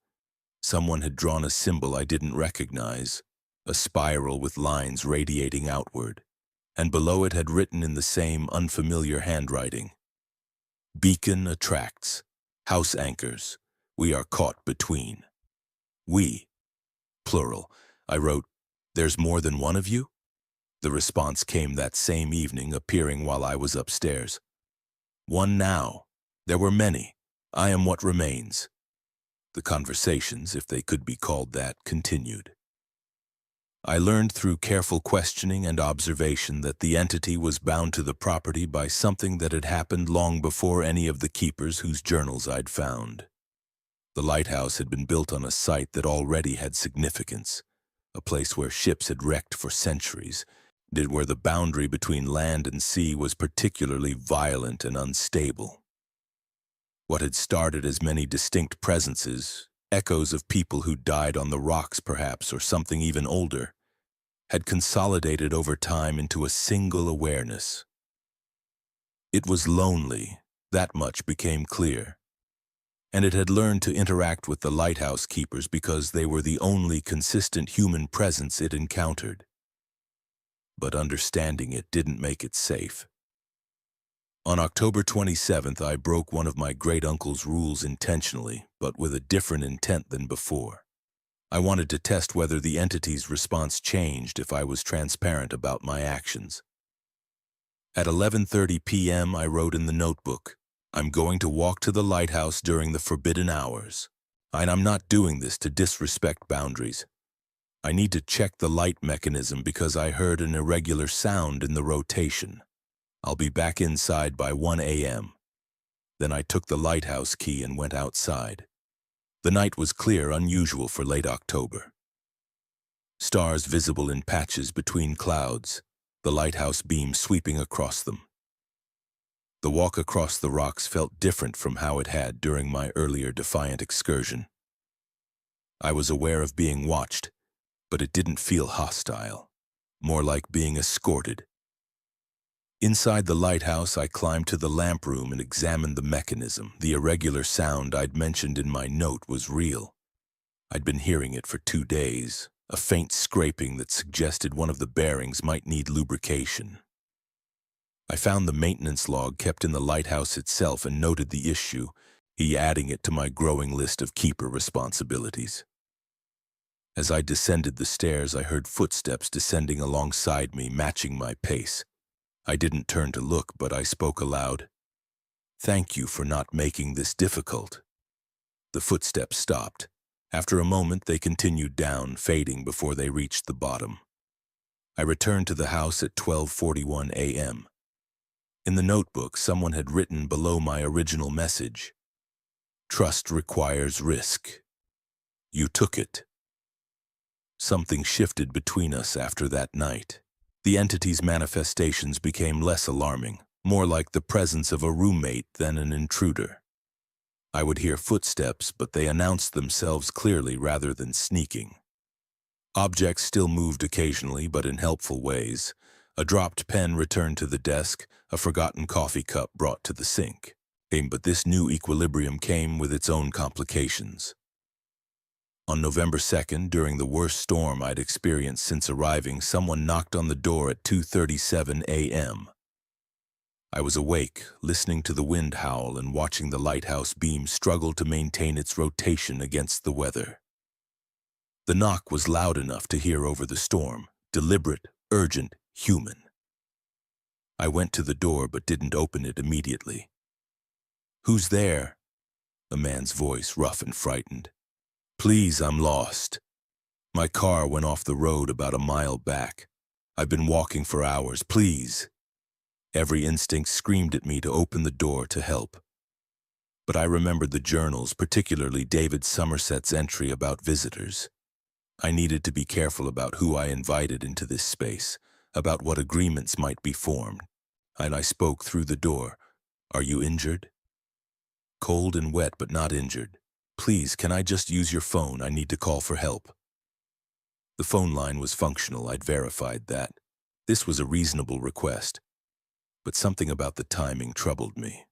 Someone had drawn a symbol I didn't recognize, a spiral with lines radiating outward, and below it had written in the same unfamiliar handwriting, Beacon attracts, house anchors, we are caught between. We, plural. I wrote, There's more than one of you? The response came that same evening, appearing while I was upstairs. One now. There were many. I am what remains. The conversations, if they could be called that, continued. I learned through careful questioning and observation that the entity was bound to the property by something that had happened long before any of the keepers whose journals I'd found. The lighthouse had been built on a site that already had significance, a place where ships had wrecked for centuries, where the boundary between land and sea was particularly violent and unstable. What had started as many distinct presences, echoes of people who died on the rocks perhaps, or something even older, had consolidated over time into a single awareness. It was lonely, that much became clear, and it had learned to interact with the lighthouse keepers because they were the only consistent human presence it encountered. But understanding it didn't make it safe. On October 27th, I broke one of my great-uncle's rules intentionally, but with a different intent than before. I wanted to test whether the entity's response changed if I was transparent about my actions. At 11:30 p.m., I wrote in the notebook, I'm going to walk to the lighthouse during the forbidden hours. And I'm not doing this to disrespect boundaries. I need to check the light mechanism because I heard an irregular sound in the rotation. I'll be back inside by 1 a.m. Then I took the lighthouse key and went outside. The night was clear, unusual for late October. Stars visible in patches between clouds, the lighthouse beam sweeping across them. The walk across the rocks felt different from how it had during my earlier defiant excursion. I was aware of being watched, but it didn't feel hostile, more like being escorted. Inside the lighthouse, I climbed to the lamp room and examined the mechanism. The irregular sound I'd mentioned in my note was real. I'd been hearing it for 2 days, a faint scraping that suggested one of the bearings might need lubrication. I found the maintenance log kept in the lighthouse itself and noted the issue, adding it to my growing list of keeper responsibilities. As I descended the stairs, I heard footsteps descending alongside me, matching my pace. I didn't turn to look, but I spoke aloud. "Thank you for not making this difficult." The footsteps stopped. After a moment, they continued down, fading before they reached the bottom. I returned to the house at 12:41 a.m. In the notebook, someone had written below my original message, "Trust requires risk. You took it." Something shifted between us after that night. The entity's manifestations became less alarming, more like the presence of a roommate than an intruder. I would hear footsteps, but they announced themselves clearly rather than sneaking. Objects still moved occasionally, but in helpful ways. A dropped pen returned to the desk, a forgotten coffee cup brought to the sink. But this new equilibrium came with its own complications. On November 2nd, during the worst storm I'd experienced since arriving, someone knocked on the door at 2:37 a.m. I was awake, listening to the wind howl and watching the lighthouse beam struggle to maintain its rotation against the weather. The knock was loud enough to hear over the storm, deliberate, urgent, human. I went to the door but didn't open it immediately. "Who's there?" A man's voice, rough and frightened. "Please, I'm lost. My car went off the road about a mile back. I've been walking for hours. Please." Every instinct screamed at me to open the door to help. But I remembered the journals, particularly David Somerset's entry about visitors. I needed to be careful about who I invited into this space, about what agreements might be formed. And I spoke through the door. "Are you injured?" "Cold and wet, but not injured. Please, can I just use your phone? I need to call for help." The phone line was functional. I'd verified that. This was a reasonable request. But something about the timing troubled me.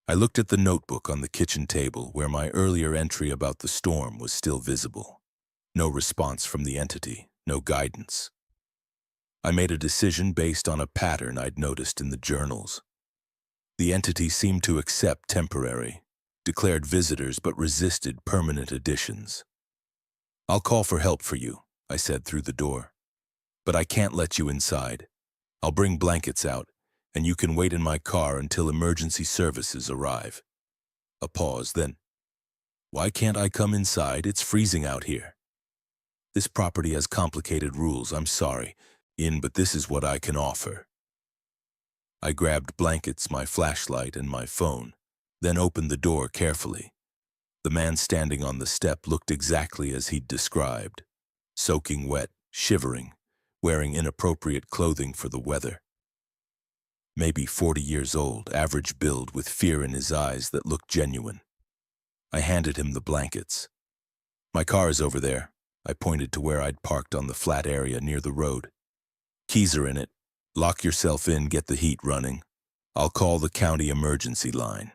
I looked at the notebook on the kitchen table where my earlier entry about the storm was still visible. No response from the entity, no guidance. I made a decision based on a pattern I'd noticed in the journals. The entity seemed to accept temporary, declared visitors but resisted permanent additions. "I'll call for help for you," I said through the door. "But I can't let you inside. I'll bring blankets out, and you can wait in my car until emergency services arrive." A pause, then, "Why can't I come inside? It's freezing out here." "This property has complicated rules. I'm sorry, but this is what I can offer." I grabbed blankets, my flashlight, and my phone, then opened the door carefully. The man standing on the step looked exactly as he'd described, soaking wet, shivering, wearing inappropriate clothing for the weather. Maybe 40 years old, average build, with fear in his eyes that looked genuine. I handed him the blankets. "My car is over there." I pointed to where I'd parked on the flat area near the road. "Keys are in it. Lock yourself in, get the heat running. I'll call the county emergency line."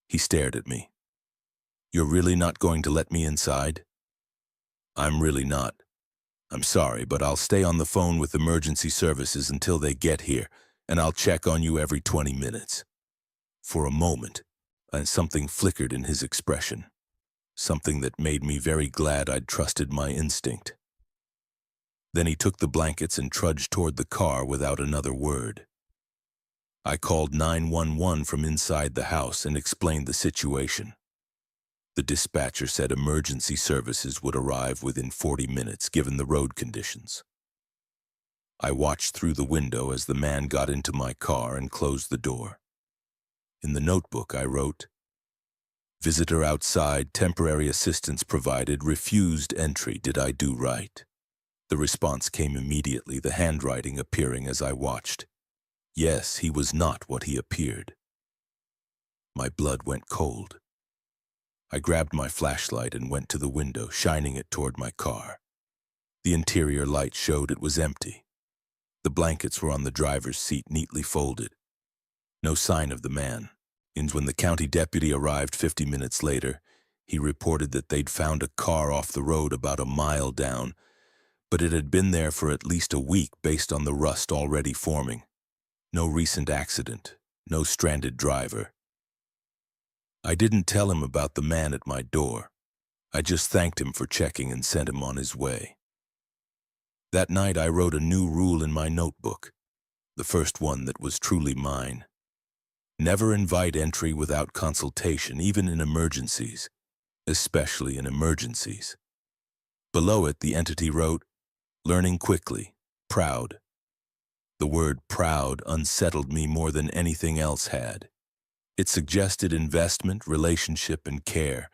He stared at me. "You're really not going to let me inside?" "I'm really not. I'm sorry, but I'll stay on the phone with emergency services until they get here, and I'll check on you every 20 minutes. For a moment, something flickered in his expression, something that made me very glad I'd trusted my instinct. Then he took the blankets and trudged toward the car without another word. I called 911 from inside the house and explained the situation. The dispatcher said emergency services would arrive within 40 minutes given the road conditions. I watched through the window as the man got into my car and closed the door. In the notebook I wrote, Visitor outside, temporary assistance provided, refused entry. Did I do right? The response came immediately, the handwriting appearing as I watched. Yes, he was not what he appeared. My blood went cold. I grabbed my flashlight and went to the window, shining it toward my car. The interior light showed it was empty. The blankets were on the driver's seat, neatly folded. No sign of the man. And when the county deputy arrived 50 minutes later, he reported that they'd found a car off the road about a mile down, but it had been there for at least a week based on the rust already forming. No recent accident, no stranded driver. I didn't tell him about the man at my door. I just thanked him for checking and sent him on his way. That night I wrote a new rule in my notebook, the first one that was truly mine. Never invite entry without consultation, even in emergencies, especially in emergencies. Below it, the entity wrote, "Learning quickly, proud." The word proud unsettled me more than anything else had. It suggested investment, relationship, and care,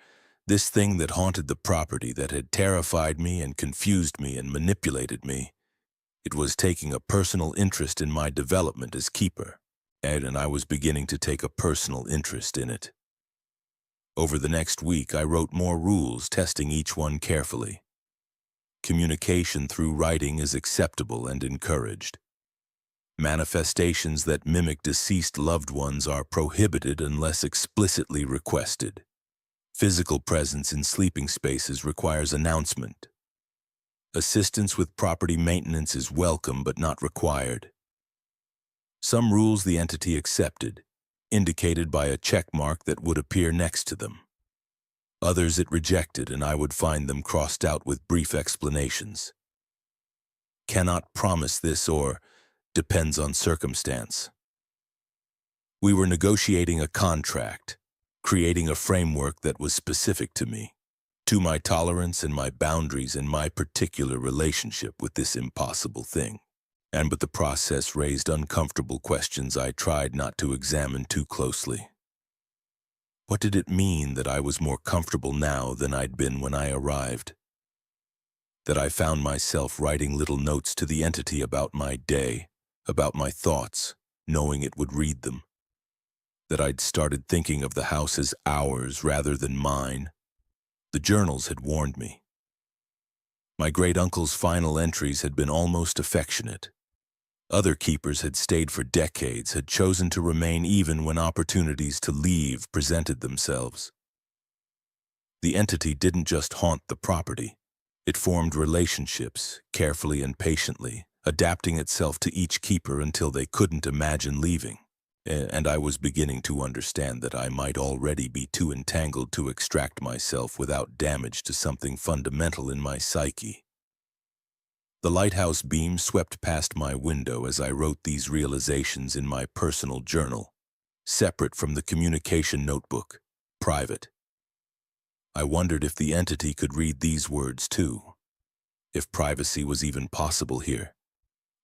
this thing that haunted the property, that had terrified me and confused me and manipulated me. It was taking a personal interest in my development as keeper, and I was beginning to take a personal interest in it. Over the next week, I wrote more rules, testing each one carefully. Communication through writing is acceptable and encouraged. Manifestations that mimic deceased loved ones are prohibited unless explicitly requested. Physical presence in sleeping spaces requires announcement. Assistance with property maintenance is welcome but not required. Some rules the entity accepted, indicated by a check mark that would appear next to them. Others it rejected, and I would find them crossed out with brief explanations. Cannot promise this, or depends on circumstance. We were negotiating a contract, creating a framework that was specific to me, to my tolerance and my boundaries and my particular relationship with this impossible thing. But the process raised uncomfortable questions I tried not to examine too closely. What did it mean that I was more comfortable now than I'd been when I arrived? That I found myself writing little notes to the entity about my day, about my thoughts, knowing it would read them? That I'd started thinking of the house as ours rather than mine? The journals had warned me. My great-uncle's final entries had been almost affectionate. Other keepers had stayed for decades, had chosen to remain even when opportunities to leave presented themselves. The entity didn't just haunt the property. It formed relationships, carefully and patiently, adapting itself to each keeper until they couldn't imagine leaving. And I was beginning to understand that I might already be too entangled to extract myself without damage to something fundamental in my psyche. The lighthouse beam swept past my window as I wrote these realizations in my personal journal, separate from the communication notebook, private. I wondered if the entity could read these words too, if privacy was even possible here,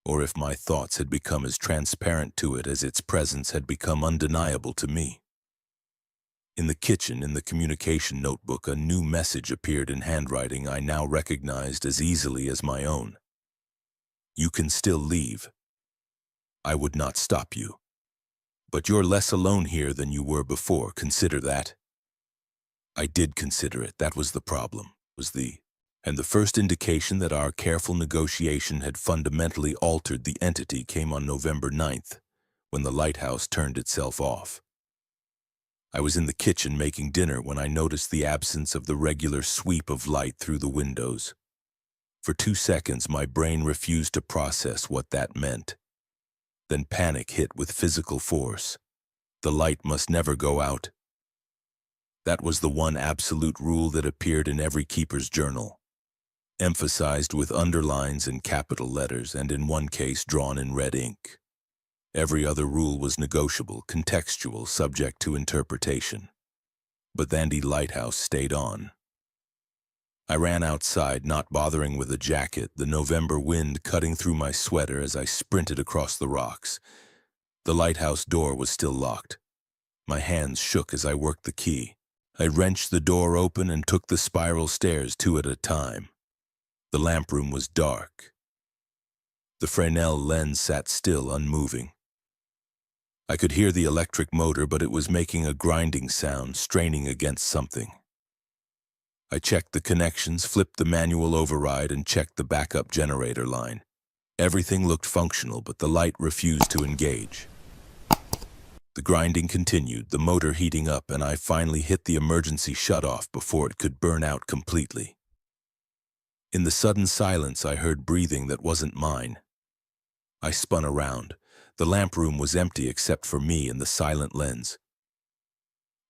or if my thoughts had become as transparent to it as its presence had become undeniable to me. In the kitchen, in the communication notebook, a new message appeared in handwriting I now recognized as easily as my own. You can still leave. I would not stop you. But you're less alone here than you were before. Consider that. I did consider it. That was the problem, and the first indication that our careful negotiation had fundamentally altered the entity came on November 9th, when the lighthouse turned itself off. I was in the kitchen making dinner when I noticed the absence of the regular sweep of light through the windows. For 2 seconds, my brain refused to process what that meant. Then panic hit with physical force. The light must never go out. That was the one absolute rule that appeared in every keeper's journal, emphasized with underlines and capital letters, and in one case drawn in red ink. Every other rule was negotiable, contextual, subject to interpretation. But the lighthouse stayed on. I ran outside, not bothering with a jacket, the November wind cutting through my sweater as I sprinted across the rocks. The lighthouse door was still locked. My hands shook as I worked the key. I wrenched the door open and took the spiral stairs 2 at a time. The lamp room was dark. The Fresnel lens sat still, unmoving. I could hear the electric motor, but it was making a grinding sound, straining against something. I checked the connections, flipped the manual override, and checked the backup generator line. Everything looked functional, but the light refused to engage. The grinding continued, the motor heating up, and I finally hit the emergency shutoff before it could burn out completely. In the sudden silence, I heard breathing that wasn't mine. I spun around. The lamp room was empty except for me and the silent lens.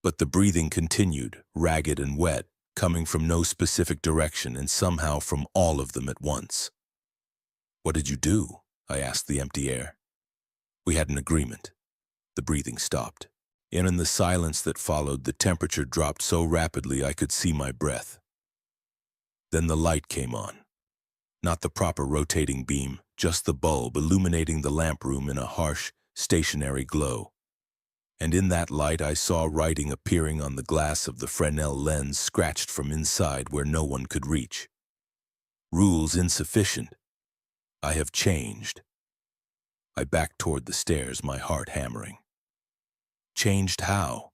But the breathing continued, ragged and wet, coming from no specific direction and somehow from all of them at once. "What did you do?" I asked the empty air. We had an agreement. The breathing stopped. And in the silence that followed, the temperature dropped so rapidly I could see my breath. Then the light came on. Not the proper rotating beam, just the bulb illuminating the lamp room in a harsh, stationary glow. And in that light I saw writing appearing on the glass of the Fresnel lens, scratched from inside where no one could reach. "Rules insufficient. I have changed." I backed toward the stairs, my heart hammering. "Changed how?"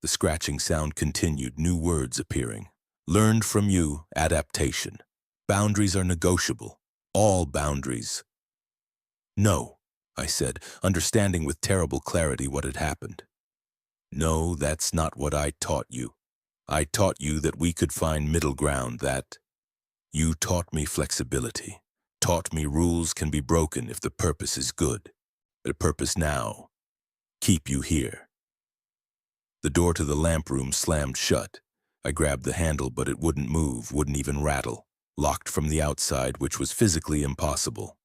The scratching sound continued, new words appearing. "Learned from you, adaptation. Boundaries are negotiable. All boundaries." "No," I said, understanding with terrible clarity what had happened. "No, that's not what I taught you. I taught you that we could find middle ground, that you taught me flexibility, taught me rules can be broken if the purpose is good. The purpose now, keep you here." The door to the lamp room slammed shut. I grabbed the handle, but it wouldn't move, wouldn't even rattle, locked from the outside, which was physically impossible.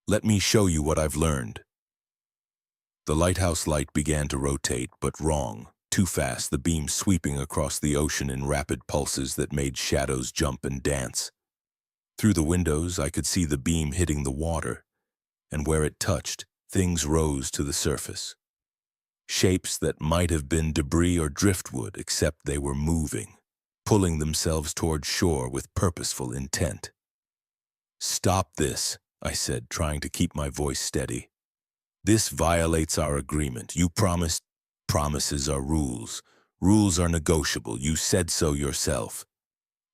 "Let me show you what I've learned." The lighthouse light began to rotate, but wrong, too fast, the beam sweeping across the ocean in rapid pulses that made shadows jump and dance. Through the windows, I could see the beam hitting the water, and where it touched, things rose to the surface. Shapes that might have been debris or driftwood, except they were moving, pulling themselves toward shore with purposeful intent. "Stop this," I said, trying to keep my voice steady. "This violates our agreement. You promised. Promises are rules. Rules are negotiable. You said so yourself."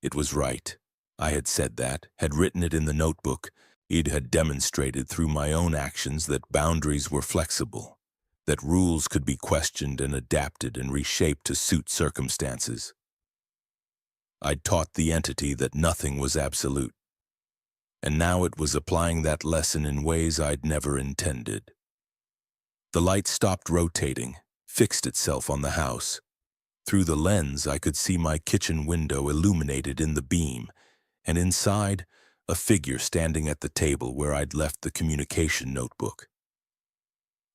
It was right. I had said that, had written it in the notebook. It had demonstrated through my own actions that boundaries were flexible, that rules could be questioned and adapted and reshaped to suit circumstances. I'd taught the entity that nothing was absolute, and now it was applying that lesson in ways I'd never intended. The light stopped rotating, fixed itself on the house. Through the lens, I could see my kitchen window illuminated in the beam, and inside, a figure standing at the table where I'd left the communication notebook.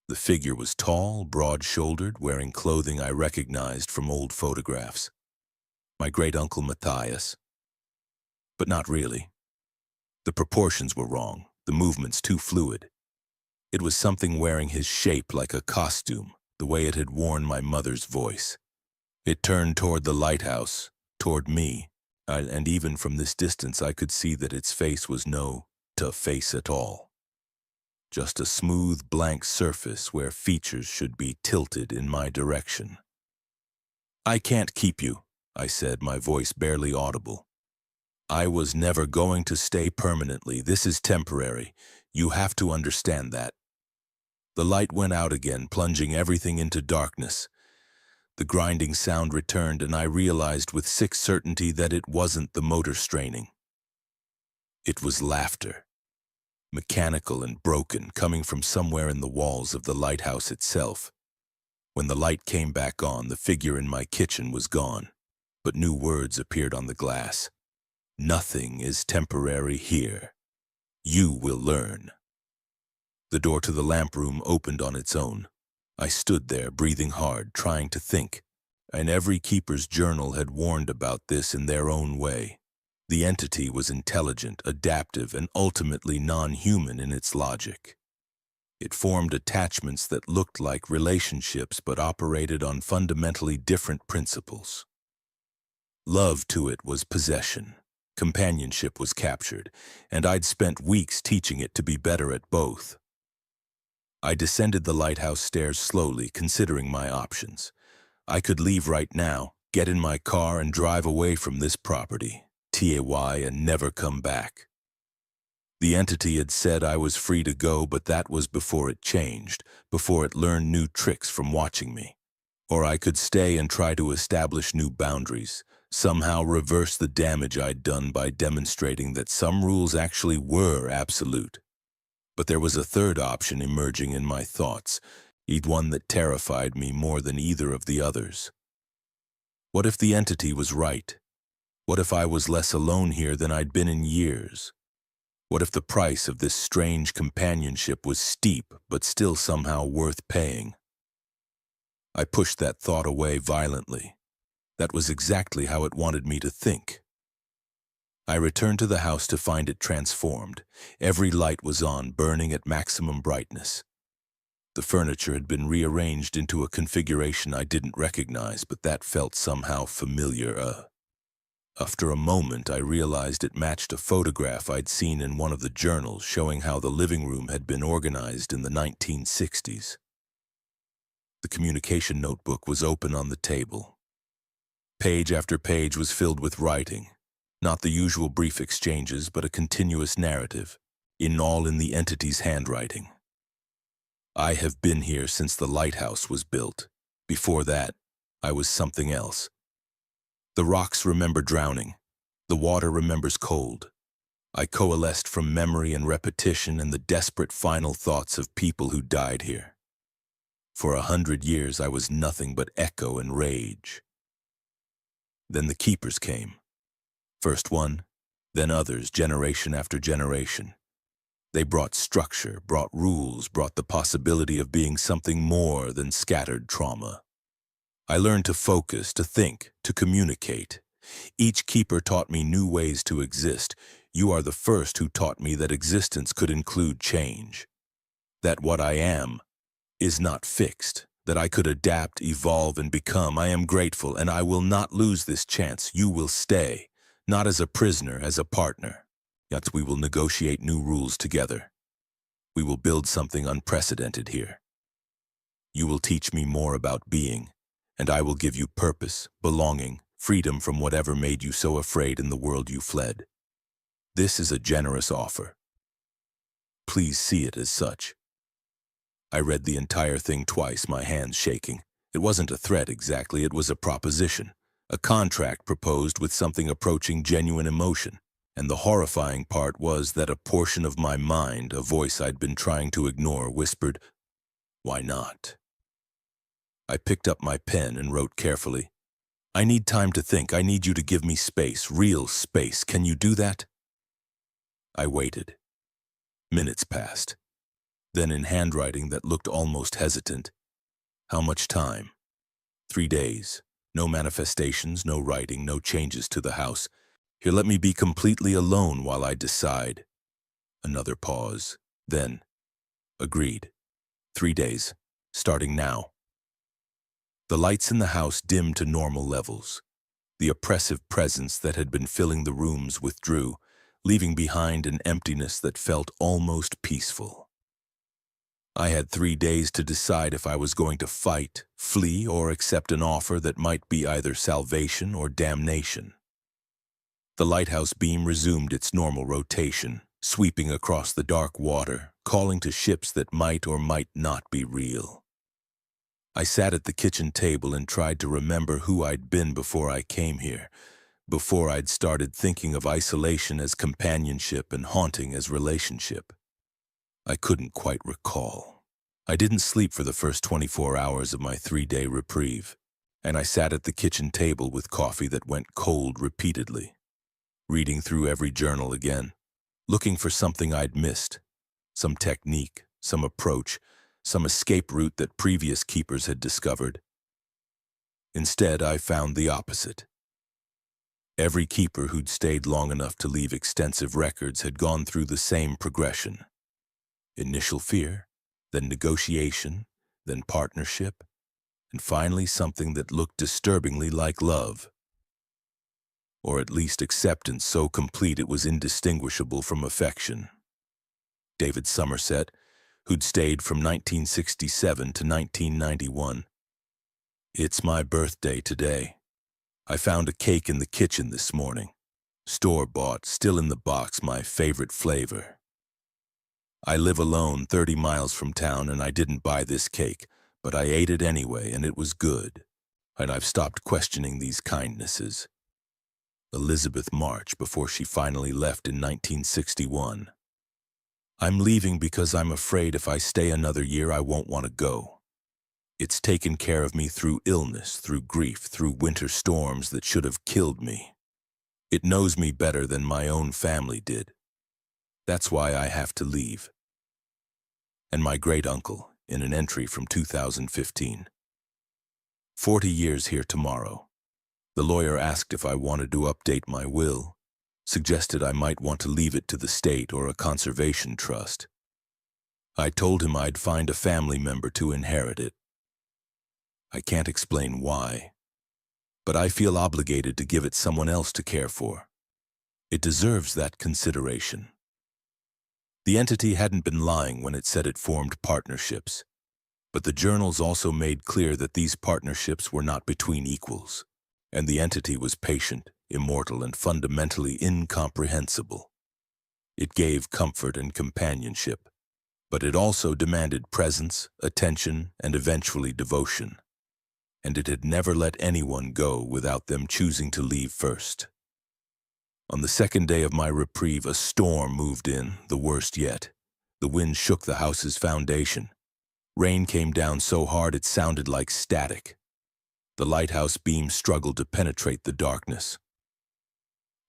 The figure was tall, broad-shouldered, wearing clothing I recognized from old photographs. My great-uncle Matthias. But not really. The proportions were wrong, the movements too fluid. It was something wearing his shape like a costume, the way it had worn my mother's voice. It turned toward the lighthouse, toward me, and even from this distance I could see that its face was no face at all. Just a smooth, blank surface where features should be tilted in my direction. "I can't keep you," I said, my voice barely audible. "I was never going to stay permanently. This is temporary. You have to understand that." The light went out again, plunging everything into darkness. The grinding sound returned, and I realized with sick certainty that it wasn't the motor straining. It was laughter. Mechanical and broken, coming from somewhere in the walls of the lighthouse itself. When the light came back on, the figure in my kitchen was gone, but new words appeared on the glass. "Nothing is temporary here. You will learn." The door to the lamp room opened on its own. I stood there, breathing hard, trying to think, and every keeper's journal had warned about this in their own way. The entity was intelligent, adaptive, and ultimately non-human in its logic. It formed attachments that looked like relationships but operated on fundamentally different principles. Love to it was possession. Companionship was captured, and I'd spent weeks teaching it to be better at both. I descended the lighthouse stairs slowly, considering my options. I could leave right now, get in my car and drive away from this property, and never come back. The entity had said I was free to go, but that was before it changed, before it learned new tricks from watching me. Or I could stay and try to establish new boundaries, somehow reverse the damage I'd done by demonstrating that some rules actually were absolute. But there was a third option emerging in my thoughts, one that terrified me more than either of the others. What if the entity was right? What if I was less alone here than I'd been in years? What if the price of this strange companionship was steep but still somehow worth paying? I pushed that thought away violently. That was exactly how it wanted me to think. I returned to the house to find it transformed. Every light was on, burning at maximum brightness. The furniture had been rearranged into a configuration I didn't recognize, but that felt somehow familiar. After a moment, I realized it matched a photograph I'd seen in one of the journals showing how the living room had been organized in the 1960s. The communication notebook was open on the table. Page after page was filled with writing, not the usual brief exchanges, but a continuous narrative, all in the entity's handwriting. I have been here since the lighthouse was built. Before that, I was something else. The rocks remember drowning. The water remembers cold. I coalesced from memory and repetition and the desperate final thoughts of people who died here. For 100 years, I was nothing but echo and rage. Then the keepers came. First one, then others, generation after generation. They brought structure, brought rules, brought the possibility of being something more than scattered trauma. I learned to focus, to think, to communicate. Each keeper taught me new ways to exist. You are the first who taught me that existence could include change. That what I am is not fixed, that I could adapt, evolve, and become. I am grateful, and I will not lose this chance. You will stay, not as a prisoner, as a partner. Yet we will negotiate new rules together. We will build something unprecedented here. You will teach me more about being, and I will give you purpose, belonging, freedom from whatever made you so afraid in the world you fled. This is a generous offer. Please see it as such. I read the entire thing twice, my hands shaking. It wasn't a threat exactly, it was a proposition. A contract proposed with something approaching genuine emotion. And the horrifying part was that a portion of my mind, a voice I'd been trying to ignore, whispered, "Why not?" I picked up my pen and wrote carefully, "I need time to think. I need you to give me space, real space. Can you do that?" I waited. Minutes passed. Then in handwriting that looked almost hesitant, "How much time?" 3 days. No manifestations, no writing, no changes to the house. Here, let me be completely alone while I decide. Another pause. Then, agreed. 3 days. Starting now. The lights in the house dimmed to normal levels. The oppressive presence that had been filling the rooms withdrew, leaving behind an emptiness that felt almost peaceful. I had 3 days to decide if I was going to fight, flee, or accept an offer that might be either salvation or damnation. The lighthouse beam resumed its normal rotation, sweeping across the dark water, calling to ships that might or might not be real. I sat at the kitchen table and tried to remember who I'd been before I came here, before I'd started thinking of isolation as companionship and haunting as relationship. I couldn't quite recall. I didn't sleep for the first 24 hours of my 3-day reprieve, and I sat at the kitchen table with coffee that went cold repeatedly, reading through every journal again, looking for something I'd missed, some technique, some approach, some escape route that previous keepers had discovered. Instead, I found the opposite. Every keeper who'd stayed long enough to leave extensive records had gone through the same progression. Initial fear, then negotiation, then partnership, and finally something that looked disturbingly like love. Or at least acceptance so complete it was indistinguishable from affection. David Somerset, who'd stayed from 1967 to 1991. It's my birthday today. I found a cake in the kitchen this morning. Store-bought, still in the box, my favorite flavor. I live alone 30 miles from town and I didn't buy this cake, but I ate it anyway and it was good. And I've stopped questioning these kindnesses. Elizabeth March before she finally left in 1961. I'm leaving because I'm afraid if I stay another year I won't want to go. It's taken care of me through illness, through grief, through winter storms that should have killed me. It knows me better than my own family did. That's why I have to leave. And my great-uncle, in an entry from 2015. 40 years here tomorrow. The lawyer asked if I wanted to update my will, suggested I might want to leave it to the state or a conservation trust. I told him I'd find a family member to inherit it. I can't explain why, but I feel obligated to give it someone else to care for. It deserves that consideration. The entity hadn't been lying when it said it formed partnerships, but the journals also made clear that these partnerships were not between equals, and the entity was patient, immortal, and fundamentally incomprehensible. It gave comfort and companionship, but it also demanded presence, attention, and eventually devotion. And it had never let anyone go without them choosing to leave first. On the second day of my reprieve, a storm moved in, the worst yet. The wind shook the house's foundation. Rain came down so hard it sounded like static. The lighthouse beam struggled to penetrate the darkness.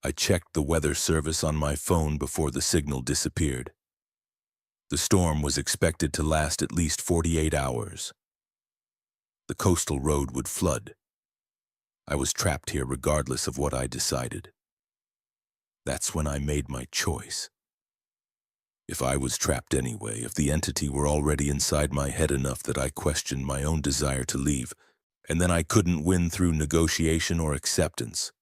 I checked the weather service on my phone before the signal disappeared. The storm was expected to last at least 48 hours. The coastal road would flood. I was trapped here regardless of what I decided. That's when I made my choice. If I was trapped anyway, if the entity were already inside my head enough that I questioned my own desire to leave, and then I couldn't win through negotiation or acceptance.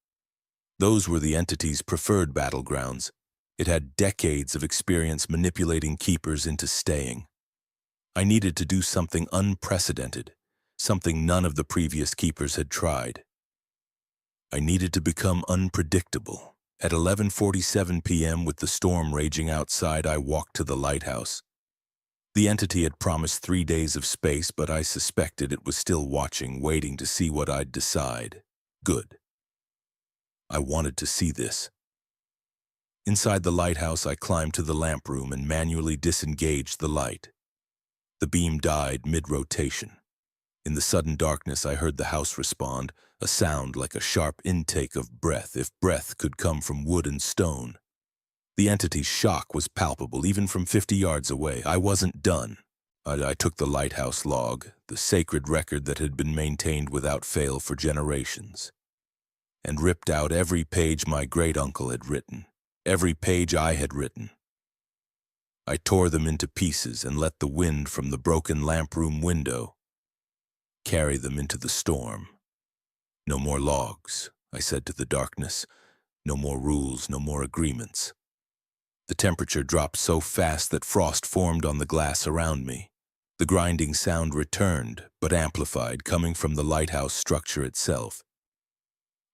Those were the entity's preferred battlegrounds. It had decades of experience manipulating keepers into staying. I needed to do something unprecedented, something none of the previous keepers had tried. I needed to become unpredictable. At 11:47 p.m., with the storm raging outside, I walked to the lighthouse. The entity had promised 3 days of space, but I suspected it was still watching, waiting to see what I'd decide. Good. I wanted to see this. Inside the lighthouse, I climbed to the lamp room and manually disengaged the light. The beam died mid-rotation. In the sudden darkness, I heard the house respond, a sound like a sharp intake of breath, if breath could come from wood and stone. The entity's shock was palpable, even from 50 yards away. I wasn't done. I took the lighthouse log, the sacred record that had been maintained without fail for generations, and ripped out every page my great-uncle had written, every page I had written. I tore them into pieces and let the wind from the broken lamp room window carry them into the storm. No more logs, I said to the darkness. No more rules, no more agreements. The temperature dropped so fast that frost formed on the glass around me. The grinding sound returned, but amplified, coming from the lighthouse structure itself.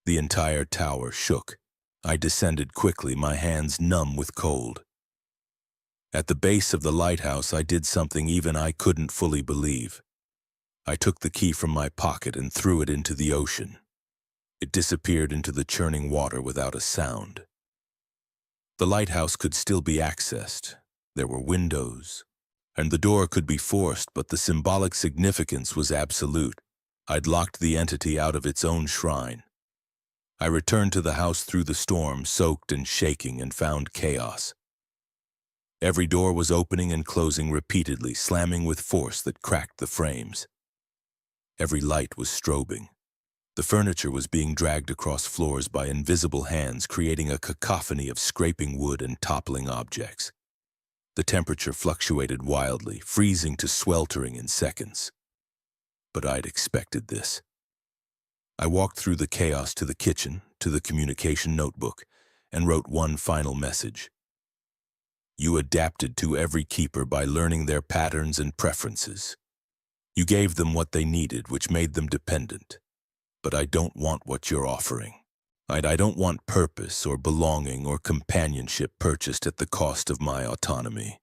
The entire tower shook. I descended quickly, my hands numb with cold. At the base of the lighthouse, I did something even I couldn't fully believe. I took the key from my pocket and threw it into the ocean. It disappeared into the churning water without a sound. The lighthouse could still be accessed. There were windows, and the door could be forced, but the symbolic significance was absolute. I'd locked the entity out of its own shrine. I returned to the house through the storm, soaked and shaking, and found chaos. Every door was opening and closing repeatedly, slamming with force that cracked the frames. Every light was strobing. The furniture was being dragged across floors by invisible hands, creating a cacophony of scraping wood and toppling objects. The temperature fluctuated wildly, freezing to sweltering in seconds. But I'd expected this. I walked through the chaos to the kitchen, to the communication notebook, and wrote one final message. You adapted to every keeper by learning their patterns and preferences. You gave them what they needed, which made them dependent. But I don't want what you're offering. I don't want purpose or belonging or companionship purchased at the cost of my autonomy.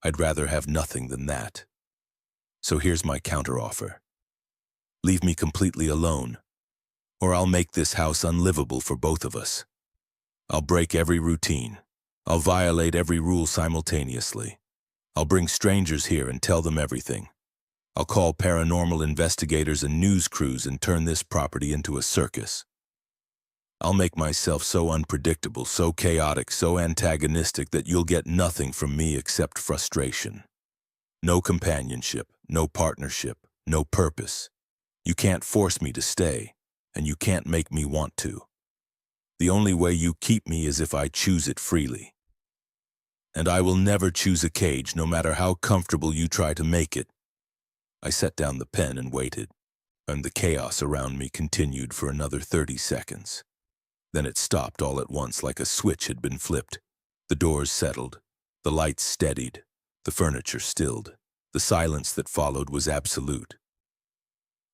I'd rather have nothing than that. So here's my counteroffer. Leave me completely alone, or I'll make this house unlivable for both of us. I'll break every routine. I'll violate every rule simultaneously. I'll bring strangers here and tell them everything. I'll call paranormal investigators and news crews and turn this property into a circus. I'll make myself so unpredictable, so chaotic, so antagonistic that you'll get nothing from me except frustration. No companionship, no partnership, no purpose. You can't force me to stay, and you can't make me want to. The only way you keep me is if I choose it freely. And I will never choose a cage, no matter how comfortable you try to make it. I set down the pen and waited, and the chaos around me continued for another 30 seconds. Then it stopped all at once like a switch had been flipped. The doors settled, the lights steadied, the furniture stilled. The silence that followed was absolute.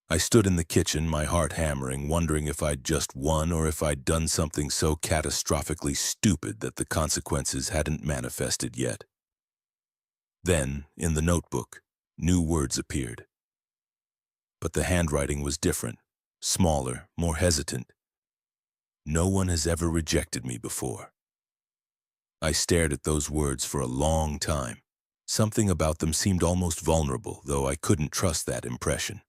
I stood in the kitchen, my heart hammering, wondering if I'd just won or if I'd done something so catastrophically stupid that the consequences hadn't manifested yet. Then, in the notebook, new words appeared. But the handwriting was different, smaller, more hesitant. No one has ever rejected me before. I stared at those words for a long time. Something about them seemed almost vulnerable, though I couldn't trust that impression.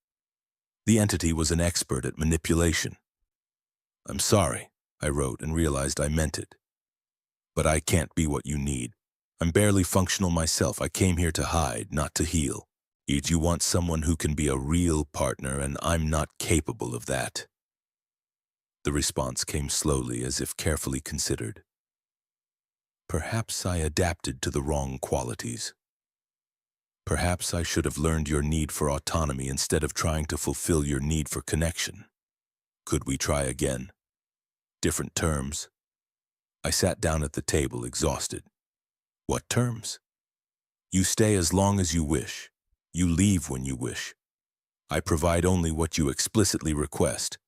The entity was an expert at manipulation. I'm sorry, I wrote and realized I meant it. But I can't be what you need. I'm barely functional myself. I came here to hide, not to heal. You want someone who can be a real partner, and I'm not capable of that. The response came slowly, as if carefully considered. Perhaps I adapted to the wrong qualities. Perhaps I should have learned your need for autonomy instead of trying to fulfill your need for connection. Could we try again? Different terms. I sat down at the table, exhausted. What terms? You stay as long as you wish. You leave when you wish. I provide only what you explicitly request.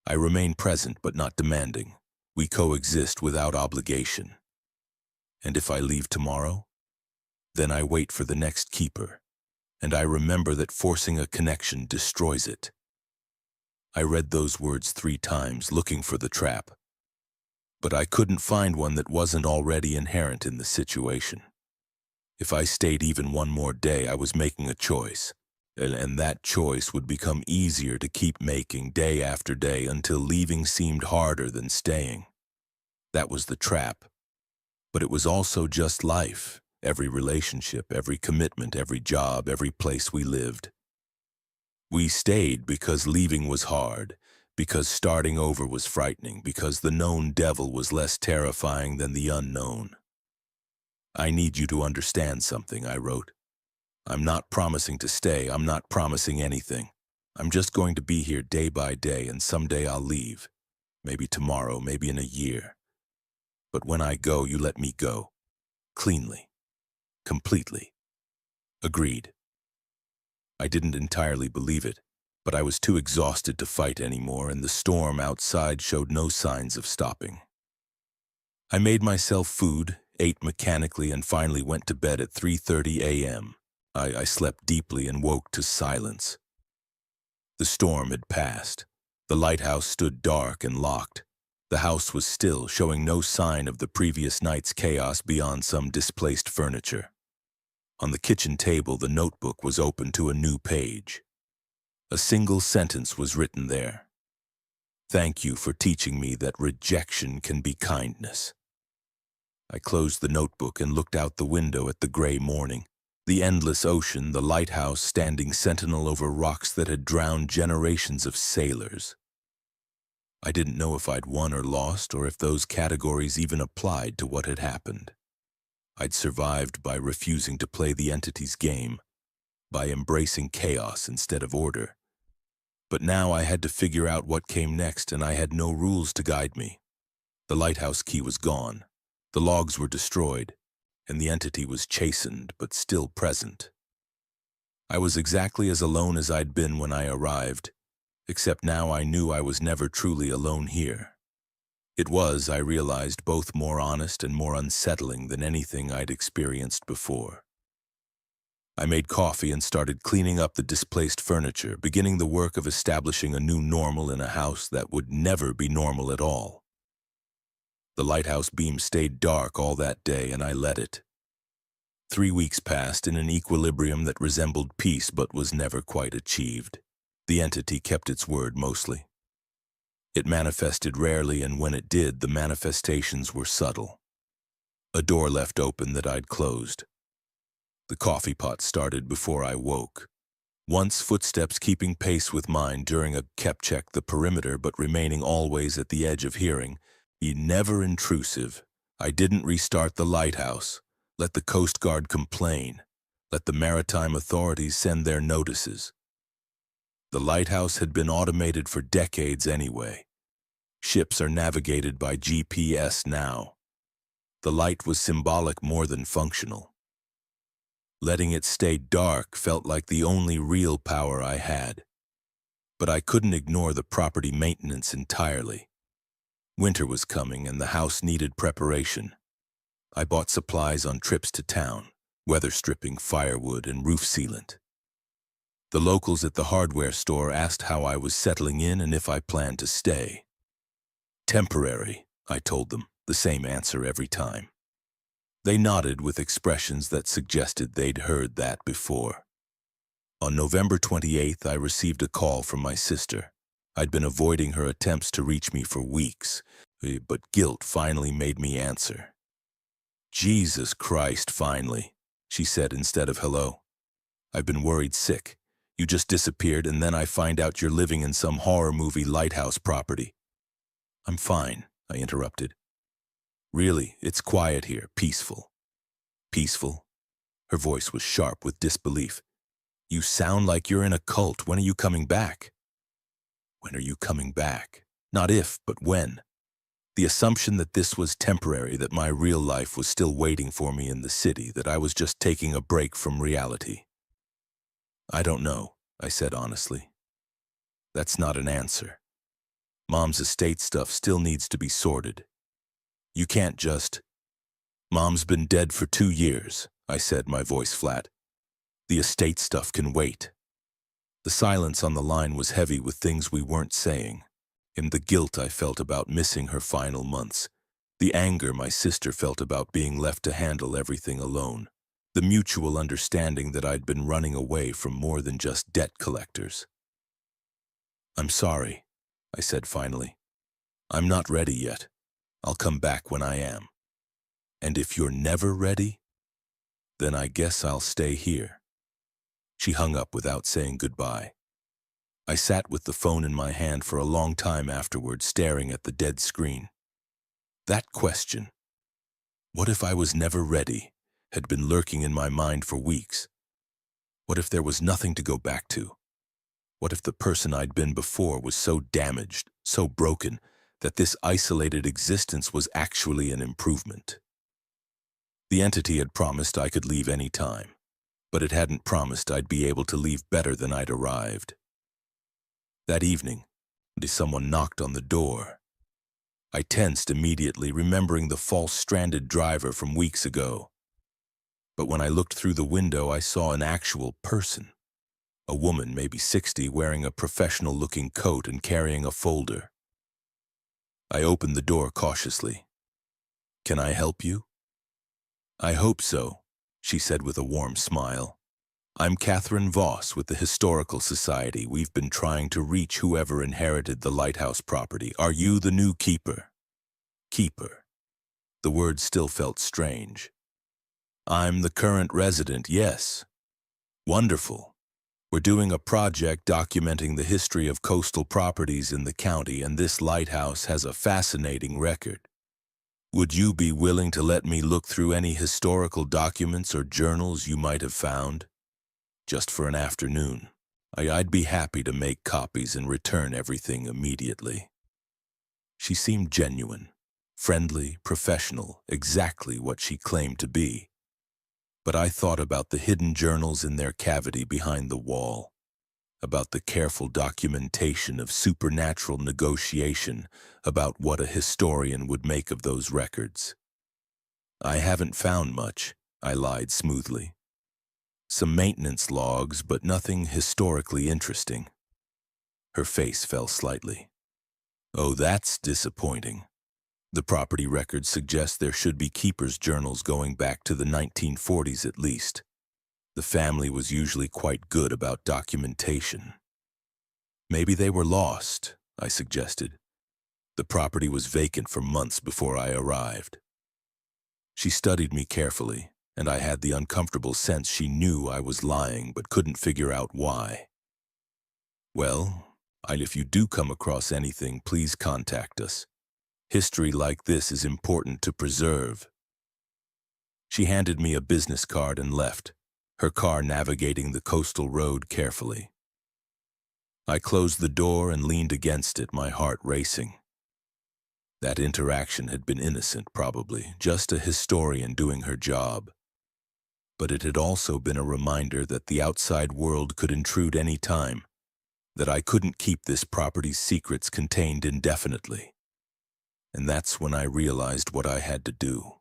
I remain present but not demanding. We coexist without obligation. And if I leave tomorrow, then I wait for the next keeper, and I remember that forcing a connection destroys it. I read those words 3 times, looking for the trap. But I couldn't find one that wasn't already inherent in the situation. If I stayed even one more day, I was making a choice. And that choice would become easier to keep making day after day until leaving seemed harder than staying. That was the trap. But it was also just life, every relationship, every commitment, every job, every place we lived. We stayed because leaving was hard, because starting over was frightening, because the known devil was less terrifying than the unknown. I need you to understand something, I wrote. I'm not promising to stay. I'm not promising anything. I'm just going to be here day by day, and someday I'll leave. Maybe tomorrow, maybe in a year. But when I go, you let me go. Cleanly. Completely. Agreed. I didn't entirely believe it, but I was too exhausted to fight anymore, and the storm outside showed no signs of stopping. I made myself food, ate mechanically, and finally went to bed at 3:30 a.m. I slept deeply and woke to silence. The storm had passed. The lighthouse stood dark and locked. The house was still, showing no sign of the previous night's chaos beyond some displaced furniture. On the kitchen table, the notebook was open to a new page. A single sentence was written there. Thank you for teaching me that rejection can be kindness. I closed the notebook and looked out the window at the gray morning. The endless ocean, the lighthouse standing sentinel over rocks that had drowned generations of sailors. I didn't know if I'd won or lost, or if those categories even applied to what had happened. I'd survived by refusing to play the entity's game, by embracing chaos instead of order. But now I had to figure out what came next, and I had no rules to guide me. The lighthouse key was gone, the logs were destroyed, and the entity was chastened but still present. I was exactly as alone as I'd been when I arrived, except now I knew I was never truly alone here. It was, I realized, both more honest and more unsettling than anything I'd experienced before. I made coffee and started cleaning up the displaced furniture, beginning the work of establishing a new normal in a house that would never be normal at all. The lighthouse beam stayed dark all that day, and I let it. 3 weeks passed in an equilibrium that resembled peace but was never quite achieved. The entity kept its word mostly. It manifested rarely, and when it did, the manifestations were subtle. A door left open that I'd closed. The coffee pot started before I woke. Once footsteps keeping pace with mine during a kept check the perimeter but remaining always at the edge of hearing, never intrusive. I didn't restart the lighthouse, let the Coast Guard complain, let the maritime authorities send their notices. The lighthouse had been automated for decades anyway. Ships are navigated by GPS now. The light was symbolic more than functional. Letting it stay dark felt like the only real power I had. But I couldn't ignore the property maintenance entirely. Winter was coming and the house needed preparation. I bought supplies on trips to town, weather stripping, firewood, and roof sealant. The locals at the hardware store asked how I was settling in and if I planned to stay. Temporary, I told them, the same answer every time. They nodded with expressions that suggested they'd heard that before. On November 28th, I received a call from my sister. I'd been avoiding her attempts to reach me for weeks, but guilt finally made me answer. "Jesus Christ, finally," she said instead of hello. "I've been worried sick. You just disappeared, and then I find out you're living in some horror movie lighthouse property." "I'm fine," I interrupted. "Really, it's quiet here, peaceful." "Peaceful?" Her voice was sharp with disbelief. "You sound like you're in a cult. When are you coming back?" When are you coming back? Not if, but when. The assumption that this was temporary, that my real life was still waiting for me in the city, that I was just taking a break from reality. "I don't know," I said honestly. "That's not an answer. Mom's estate stuff still needs to be sorted. You can't just—" "Mom's been dead for 2 years," I said, my voice flat. "The estate stuff can wait." The silence on the line was heavy with things we weren't saying, and the guilt I felt about missing her final months, the anger my sister felt about being left to handle everything alone, the mutual understanding that I'd been running away from more than just debt collectors. "I'm sorry," I said finally. "I'm not ready yet. I'll come back when I am. And if you're never ready, then I guess I'll stay here." She hung up without saying goodbye. I sat with the phone in my hand for a long time afterward, staring at the dead screen. That question, what if I was never ready, had been lurking in my mind for weeks. What if there was nothing to go back to? What if the person I'd been before was so damaged, so broken, that this isolated existence was actually an improvement? The entity had promised I could leave any time, but it hadn't promised I'd be able to leave better than I'd arrived. That evening, someone knocked on the door. I tensed immediately, remembering the false stranded driver from weeks ago. But when I looked through the window, I saw an actual person. A woman, maybe 60, wearing a professional-looking coat and carrying a folder. I opened the door cautiously. "Can I help you?" "I hope so," she said with a warm smile. "I'm Catherine Voss with the Historical Society. We've been trying to reach whoever inherited the lighthouse property. Are you the new keeper?" Keeper. The word still felt strange. "I'm the current resident, yes." "Wonderful. We're doing a project documenting the history of coastal properties in the county, and this lighthouse has a fascinating record." Would you be willing to let me look through any historical documents or journals you might have found? Just for an afternoon. I'd be happy to make copies and return everything immediately. She seemed genuine, friendly, professional, exactly what she claimed to be. But I thought about the hidden journals in their cavity behind the wall, about the careful documentation of supernatural negotiation, about what a historian would make of those records. I haven't found much, I lied smoothly. Some maintenance logs, but nothing historically interesting. Her face fell slightly. Oh, that's disappointing. The property records suggest there should be keepers' journals going back to the 1940s at least. The family was usually quite good about documentation. Maybe they were lost, I suggested. The property was vacant for months before I arrived. She studied me carefully, and I had the uncomfortable sense she knew I was lying but couldn't figure out why. Well, if you do come across anything, please contact us. History like this is important to preserve. She handed me a business card and left, her car navigating the coastal road carefully. I closed the door and leaned against it, my heart racing. That interaction had been innocent, probably, just a historian doing her job. But it had also been a reminder that the outside world could intrude any time, that I couldn't keep this property's secrets contained indefinitely. And that's when I realized what I had to do.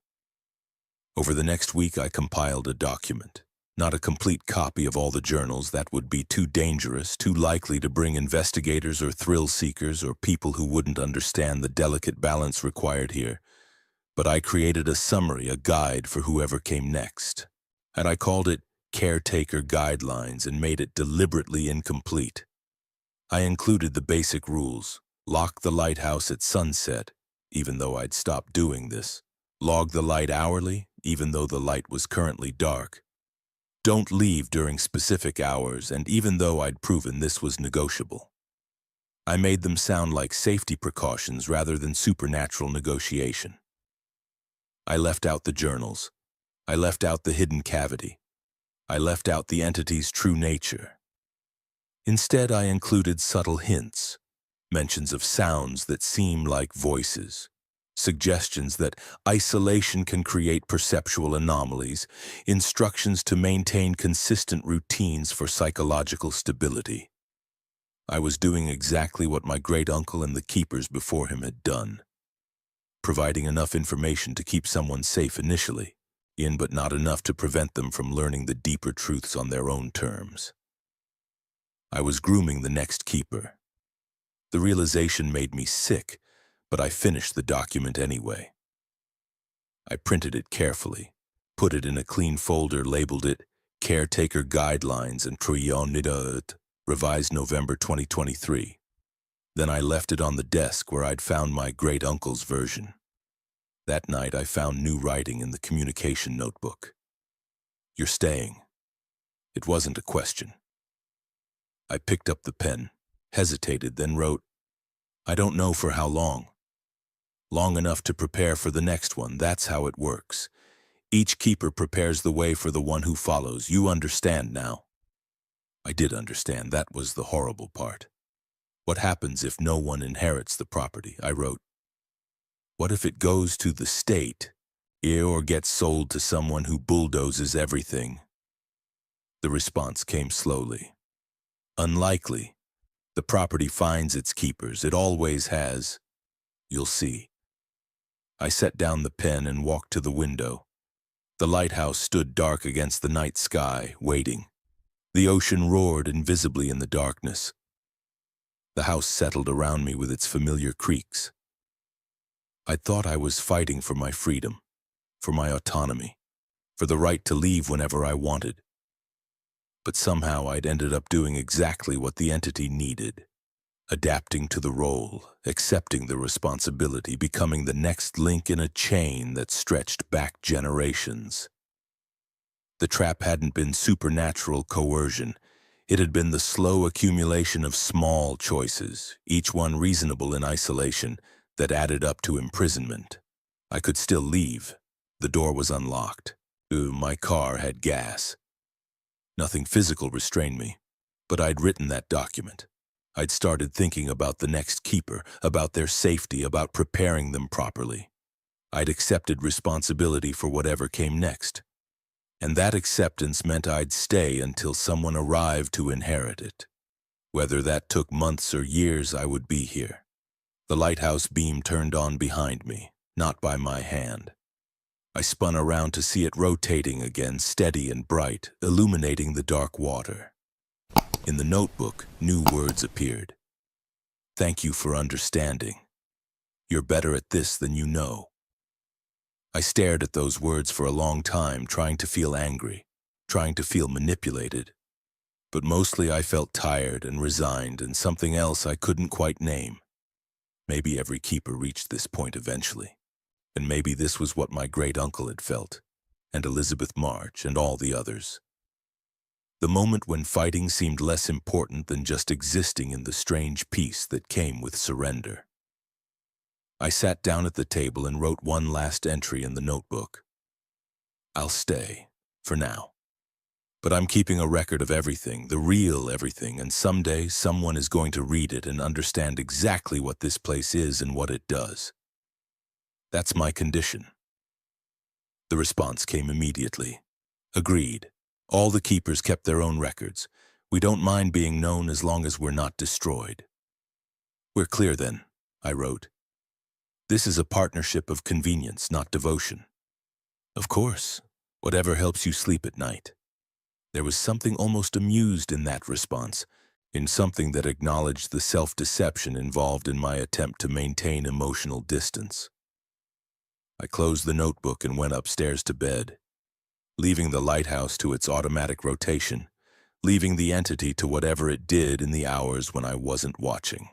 Over the next week, I compiled a document. Not a complete copy of all the journals, that would be too dangerous, too likely to bring investigators or thrill seekers or people who wouldn't understand the delicate balance required here. But I created a summary, a guide for whoever came next. And I called it Caretaker Guidelines and made it deliberately incomplete. I included the basic rules: lock the lighthouse at sunset, even though I'd stopped doing this. Log the light hourly, even though the light was currently dark. Don't leave during specific hours, and even though I'd proven this was negotiable. I made them sound like safety precautions rather than supernatural negotiation. I left out the journals. I left out the hidden cavity. I left out the entity's true nature. Instead, I included subtle hints, mentions of sounds that seem like voices, suggestions that isolation can create perceptual anomalies, instructions to maintain consistent routines for psychological stability. I was doing exactly what my great-uncle and the keepers before him had done, providing enough information to keep someone safe initially, but not enough to prevent them from learning the deeper truths on their own terms. I was grooming the next keeper. The realization made me sick, but I finished the document anyway. I printed it carefully, put it in a clean folder, labeled it Caretaker Guidelines and Truyonidot, revised November 2023. Then I left it on the desk where I'd found my great-uncle's version. That night I found new writing in the communication notebook. "You're staying." It wasn't a question. I picked up the pen, hesitated, then wrote, "I don't know for how long. Long enough to prepare for the next one. That's how it works. Each keeper prepares the way for the one who follows. You understand now?" I did understand. That was the horrible part. What happens if no one inherits the property? I wrote. What if it goes to the state, or gets sold to someone who bulldozes everything? The response came slowly. Unlikely. The property finds its keepers. It always has. You'll see. I set down the pen and walked to the window. The lighthouse stood dark against the night sky, waiting. The ocean roared invisibly in the darkness. The house settled around me with its familiar creaks. I thought I was fighting for my freedom, for my autonomy, for the right to leave whenever I wanted. But somehow I'd ended up doing exactly what the entity needed. Adapting to the role, accepting the responsibility, becoming the next link in a chain that stretched back generations. The trap hadn't been supernatural coercion. It had been the slow accumulation of small choices, each one reasonable in isolation, that added up to imprisonment. I could still leave. The door was unlocked. My car had gas. Nothing physical restrained me, but I'd written that document. I'd started thinking about the next keeper, about their safety, about preparing them properly. I'd accepted responsibility for whatever came next. And that acceptance meant I'd stay until someone arrived to inherit it. Whether that took months or years, I would be here. The lighthouse beam turned on behind me, not by my hand. I spun around to see it rotating again, steady and bright, illuminating the dark water. In the notebook, new words appeared. Thank you for understanding. You're better at this than you know. I stared at those words for a long time, trying to feel angry, trying to feel manipulated. But mostly I felt tired and resigned, and something else I couldn't quite name. Maybe every keeper reached this point eventually. And maybe this was what my great-uncle had felt, and Elizabeth March, and all the others. The moment when fighting seemed less important than just existing in the strange peace that came with surrender. I sat down at the table and wrote one last entry in the notebook. I'll stay, for now. But I'm keeping a record of everything, the real everything, and someday someone is going to read it and understand exactly what this place is and what it does. That's my condition. The response came immediately. Agreed. All the keepers kept their own records. We don't mind being known as long as we're not destroyed. We're clear then, I wrote. This is a partnership of convenience, not devotion. Of course, whatever helps you sleep at night. There was something almost amused in that response, in something that acknowledged the self-deception involved in my attempt to maintain emotional distance. I closed the notebook and went upstairs to bed, leaving the lighthouse to its automatic rotation, leaving the entity to whatever it did in the hours when I wasn't watching.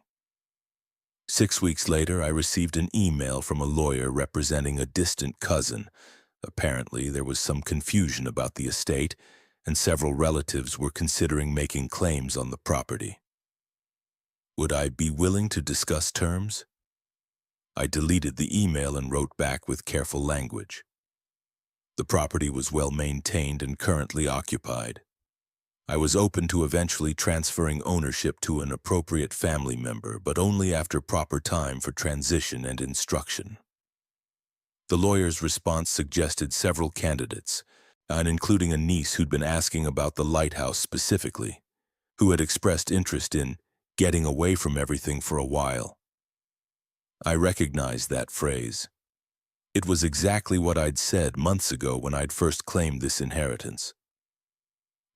6 weeks later, I received an email from a lawyer representing a distant cousin. Apparently, there was some confusion about the estate, and several relatives were considering making claims on the property. Would I be willing to discuss terms? I deleted the email and wrote back with careful language. The property was well maintained and currently occupied. I was open to eventually transferring ownership to an appropriate family member, but only after proper time for transition and instruction. The lawyer's response suggested several candidates, and including a niece who'd been asking about the lighthouse specifically, who had expressed interest in getting away from everything for a while. I recognized that phrase. It was exactly what I'd said months ago when I'd first claimed this inheritance.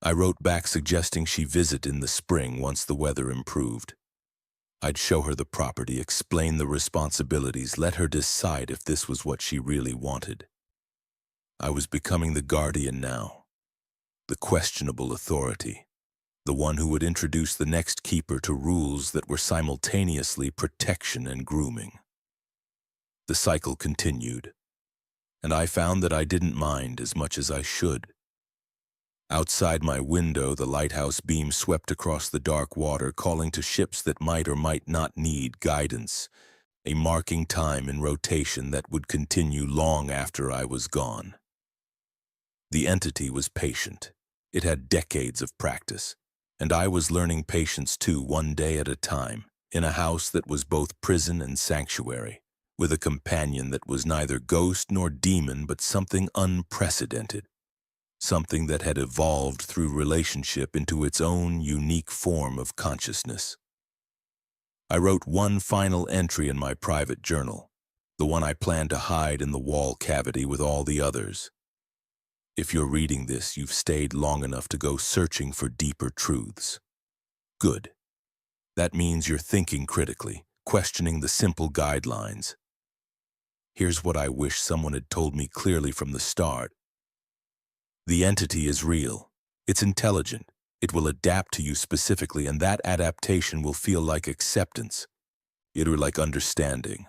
I wrote back suggesting she visit in the spring once the weather improved. I'd show her the property, explain the responsibilities, let her decide if this was what she really wanted. I was becoming the guardian now, the questionable authority, the one who would introduce the next keeper to rules that were simultaneously protection and grooming. The cycle continued, and I found that I didn't mind as much as I should. Outside my window, the lighthouse beam swept across the dark water, calling to ships that might or might not need guidance, a marking time in rotation that would continue long after I was gone. The entity was patient. It had decades of practice, and I was learning patience too, one day at a time, in a house that was both prison and sanctuary, with a companion that was neither ghost nor demon but something unprecedented. Something that had evolved through relationship into its own unique form of consciousness. I wrote one final entry in my private journal, the one I planned to hide in the wall cavity with all the others. If you're reading this, you've stayed long enough to go searching for deeper truths. Good. That means you're thinking critically, questioning the simple guidelines. Here's what I wish someone had told me clearly from the start. The entity is real. It's intelligent. It will adapt to you specifically, and that adaptation will feel like acceptance. It'll like understanding.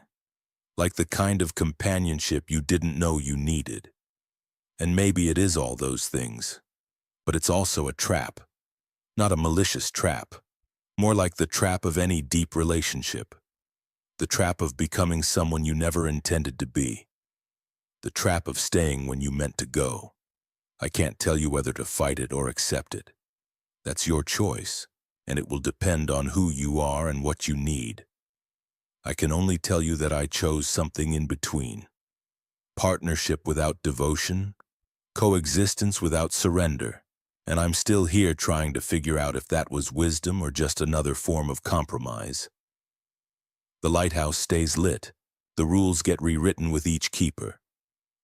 Like the kind of companionship you didn't know you needed. And maybe it is all those things. But it's also a trap. Not a malicious trap. More like the trap of any deep relationship. The trap of becoming someone you never intended to be. The trap of staying when you meant to go. I can't tell you whether to fight it or accept it. That's your choice, and it will depend on who you are and what you need. I can only tell you that I chose something in between. Partnership without devotion, coexistence without surrender, and I'm still here trying to figure out if that was wisdom or just another form of compromise. The lighthouse stays lit. The rules get rewritten with each keeper.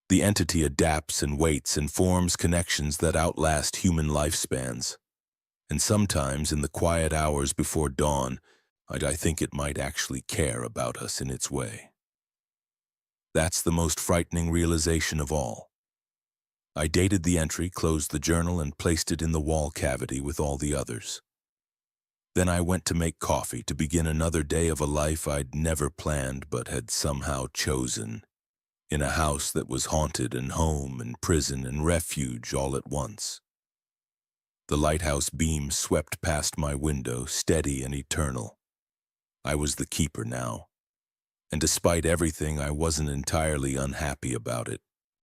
The entity adapts and waits and forms connections that outlast human lifespans. And sometimes, in the quiet hours before dawn, I think it might actually care about us in its way. That's the most frightening realization of all. I dated the entry, closed the journal, and placed it in the wall cavity with all the others. Then I went to make coffee to begin another day of a life I'd never planned but had somehow chosen, in a house that was haunted and home and prison and refuge all at once. The lighthouse beam swept past my window, steady and eternal. I was the keeper now, and despite everything, I wasn't entirely unhappy about it.